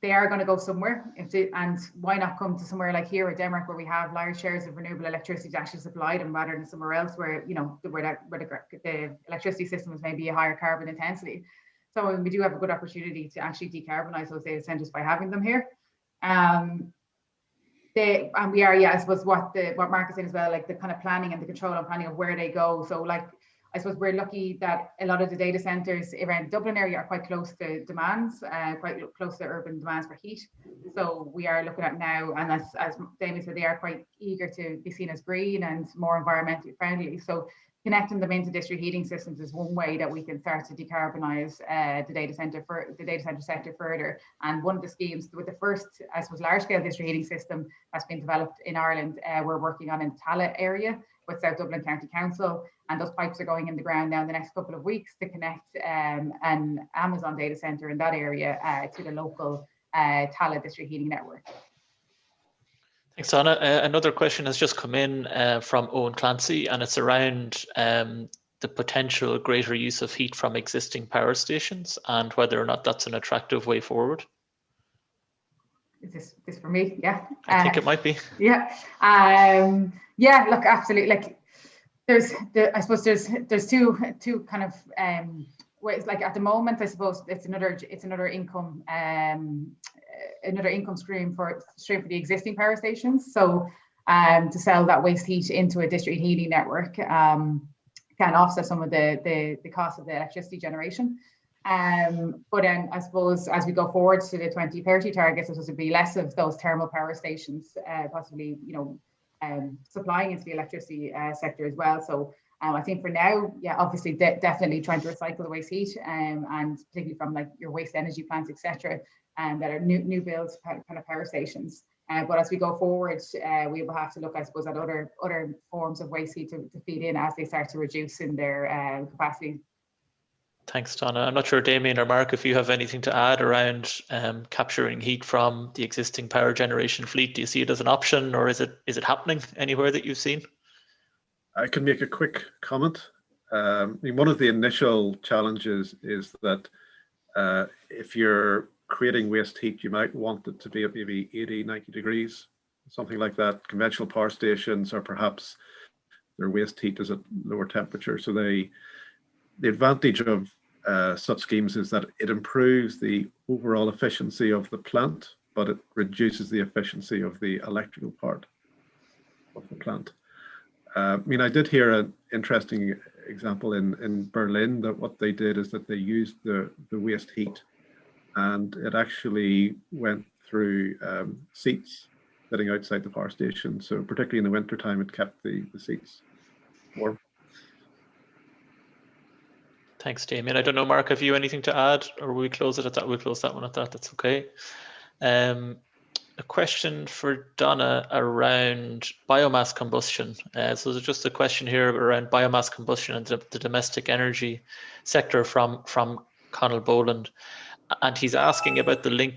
they are going to go somewhere. And why not come to somewhere like here at Denmark, where we have large shares of renewable electricity to actually supply them, rather than somewhere else where the electricity system is maybe a higher carbon intensity. So we do have a good opportunity to actually decarbonize those data centers by having them here. And we are, I suppose what Mark is saying as well, like the kind of planning and the control and planning of where they go. So I suppose we're lucky that a lot of the data centers around the Dublin area are quite close to demands, quite close to urban demands for heat. So we are looking at now, and as Damian said, they are quite eager to be seen as green and more environmentally friendly. So connecting them into district heating systems is one way that we can start to decarbonize the data center sector further. And one of the schemes with the first, I suppose, large-scale district heating system that's been developed in Ireland, we're working on in the Tallaght area with South Dublin County Council, and those pipes are going in the ground now in the next couple of weeks to connect an Amazon data center in that area to the local Tallaght district heating network. Thanks, Donna. Another question has just come in from Owen Clancy, and it's around the potential greater use of heat from existing power stations and whether or not that's an attractive way forward. Is this for me? Yeah. I think it might be. Yeah. Yeah. Look, absolutely. Like, I suppose there's two kind of ways. Like at the moment, I suppose it's another income. Another income stream for the existing power stations. So to sell that waste heat into a district heating network can offset some of the cost of the electricity generation. But then I suppose as we go forward to the 2030 targets, it would be less of those thermal power stations, possibly, supplying into the electricity sector as well. So I think for now, yeah, obviously definitely trying to recycle the waste heat, and particularly from like your waste energy plants, etc., and that are new builds kind of power stations. But as we go forward, we will have to look, I suppose, at other forms of waste heat to feed in as they start to reduce in their capacity. Thanks, Donna. I'm not sure, Damian or Mark, if you have anything to add around capturing heat from the existing power generation fleet. Do you see it as an option, or is it happening anywhere that you've seen? I can make a quick comment. I mean, one of the initial challenges is that if you're creating waste heat, you might want it to be at maybe 80, 90 degrees, something like that. Conventional power stations are perhaps their waste heat is at lower temperature. So the advantage of such schemes is that it improves the overall efficiency of the plant, but it reduces the efficiency of the electrical part of the plant. I mean, I did hear an interesting example in Berlin that what they did is that they used the waste heat, and it actually went through seats sitting outside the power station. So particularly in the winter time, it kept the seats warm. Thanks, Damian. I don't know, Mark, have you anything to add, or will we close it at that? We'll close that one at that. That's okay. A question for Donna around biomass combustion. So there's just a question here around biomass combustion and the domestic energy sector from Conal Boland. And he's asking about the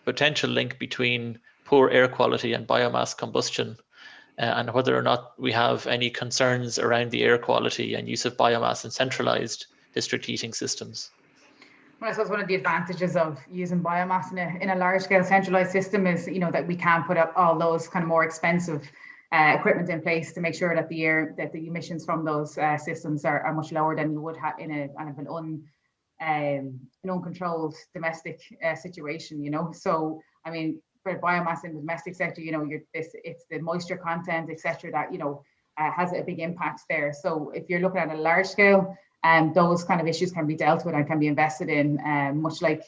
potential link between poor air quality and biomass combustion, and whether or not we have any concerns around the air quality and use of biomass in centralized district heating systems. Well, I suppose one of the advantages of using biomass in a large scale centralized system is, that we can put up all those kind of more expensive equipment in place to make sure that the emissions from those systems are much lower than you would have in a kind of an uncontrolled domestic situation. So I mean, for biomass in the domestic sector, it's the moisture content, etc., that has a big impact there. So if you're looking at a large scale, those kind of issues can be dealt with and can be invested in, much like,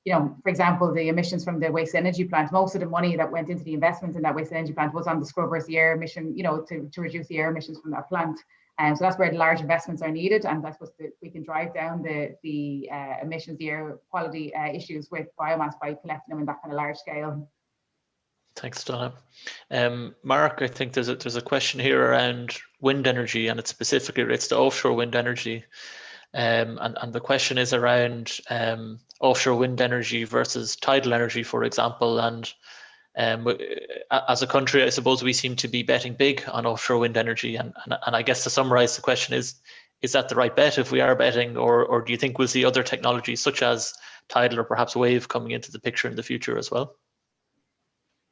for example, the emissions from the waste energy plant. Most of the money that went into the investment in that waste energy plant was on the scrubbers, the air emission, to reduce the air emissions from that plant. So that's where the large investments are needed, and that's what we can drive down the emissions, the air quality issues with biomass by collecting them in that kind of large scale. Thanks, Donna. Mark, I think there's a question here around wind energy, and it specifically relates to offshore wind energy. And the question is around offshore wind energy versus tidal energy, for example. And as a country, I suppose we seem to be betting big on offshore wind energy. And I guess to summarize the question is that the right bet if we are betting, or do you think we'll see other technologies such as tidal or perhaps wave coming into the picture in the future as well?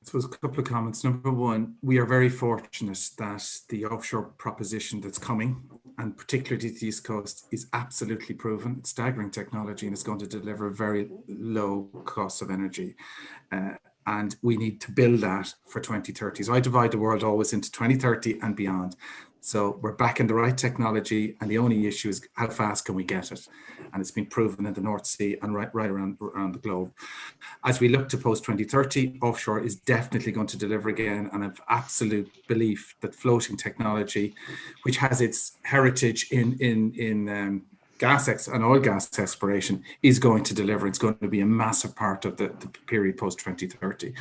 I suppose a couple of comments. Number one, we are very fortunate that the offshore proposition that's coming, and particularly to the East Coast, is absolutely proven. It's staggering technology, and it's going to deliver very low costs of energy. And we need to build that for 2030. So I divide the world always into 2030 and beyond. So we're back in the right technology, and the only issue is how fast can we get it? And it's been proven in the North Sea and right around the globe. As we look to post-2030, offshore is definitely going to deliver again, and I have absolute belief that floating technology, which has its heritage in gas and oil gas exploration, is going to deliver. It's going to be a massive part of the period post-2030.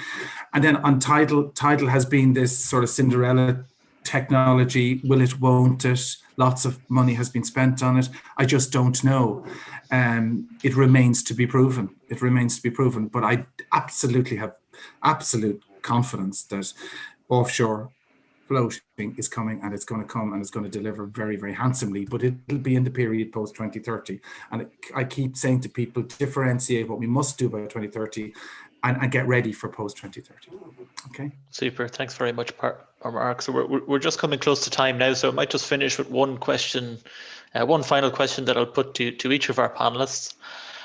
And then on tidal has been this sort of Cinderella technology. Will it, won't it? Lots of money has been spent on it. I just don't know. It remains to be proven. But I absolutely have absolute confidence that offshore floating is coming, and it's going to come, and it's going to deliver very, very handsomely, but it'll be in the period post 2030. And I keep saying to people, differentiate what we must do by 2030 and get ready for post 2030. Okay. Super. Thanks very much, Mark. So we're just coming close to time now, so I might just finish with one question, one final question that I'll put to each of our panelists.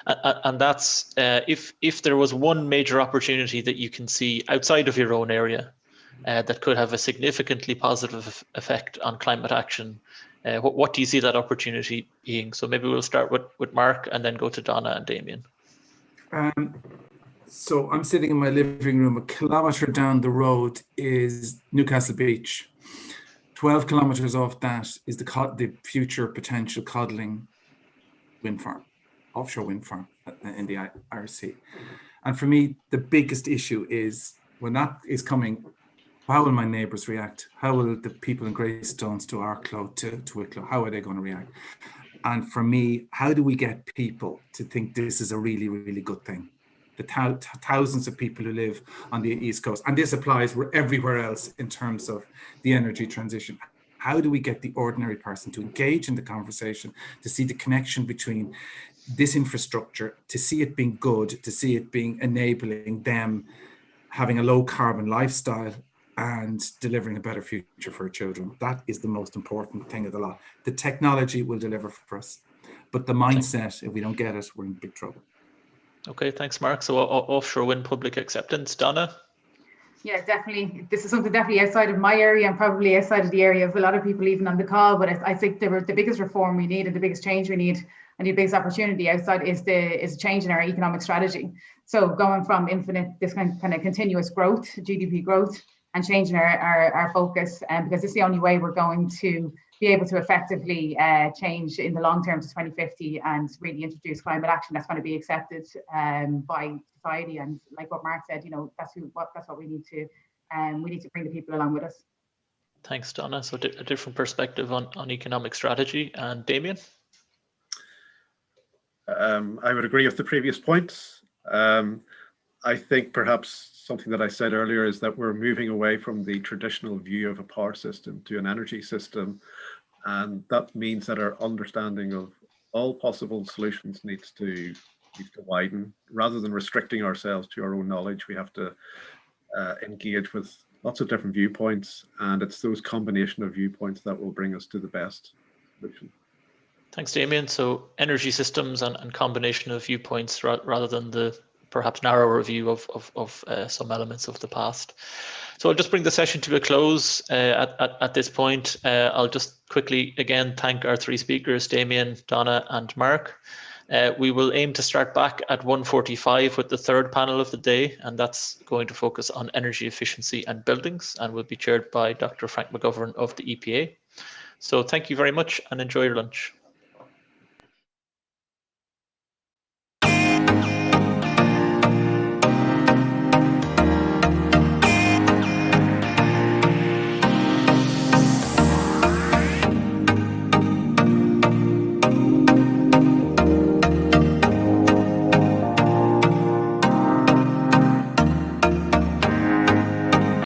And that's if there was one major opportunity that you can see outside of your own area that could have a significantly positive effect on climate action, What do you see that opportunity being? So maybe we'll start with Mark and then go to Donna and Damian. So I'm sitting in my living room. A kilometre down the road is Newcastle Beach. 12 kilometres off that is the future potential Codling wind farm, offshore wind farm in the Irish Sea. And for me, the biggest issue is when that is coming, how will my neighbours react? How will the people in Greystones to Arklow, to Wicklow, how are they going to react? And for me, how do we get people to think this is a really, really good thing? The thousands of people who live on the East Coast, and this applies everywhere else in terms of the energy transition. How do we get the ordinary person to engage in the conversation, to see the connection between this infrastructure, to see it being good, to see it being enabling them having a low carbon lifestyle and delivering a better future for our children? That is the most important thing of the lot. The technology will deliver for us, but the mindset, if we don't get it, we're in big trouble. Okay, thanks, Mark. So offshore wind public acceptance, Donna? Yeah, definitely. This is something definitely outside of my area and probably outside of the area of a lot of people even on the call. But I think the biggest reform we need and the biggest change we need and the biggest opportunity outside is a change in our economic strategy. So going from this kind of continuous growth, GDP growth, and changing our focus, because it's the only way we're going to be able to effectively change in the long term to 2050 and really introduce climate action that's going to be accepted by society. And like what Mark said, that's what we need to bring the people along with us. Thanks, Donna. So a different perspective on economic strategy. And Damian? I would agree with the previous points. I think perhaps something that I said earlier is that we're moving away from the traditional view of a power system to an energy system. And that means that our understanding of all possible solutions needs to widen. Rather than restricting ourselves to our own knowledge, we have to engage with lots of different viewpoints. And it's those combination of viewpoints that will bring us to the best solution. Thanks, Damian. So energy systems and combination of viewpoints rather than the perhaps narrower view of some elements of the past. So I'll just bring the session to a close at this point. I'll just quickly again thank our three speakers, Damian, Donna and Mark. We will aim to start back at 1:45 with the third panel of the day, and that's going to focus on energy efficiency and buildings and will be chaired by Dr. Frank McGovern of the EPA. So thank you very much and enjoy your lunch.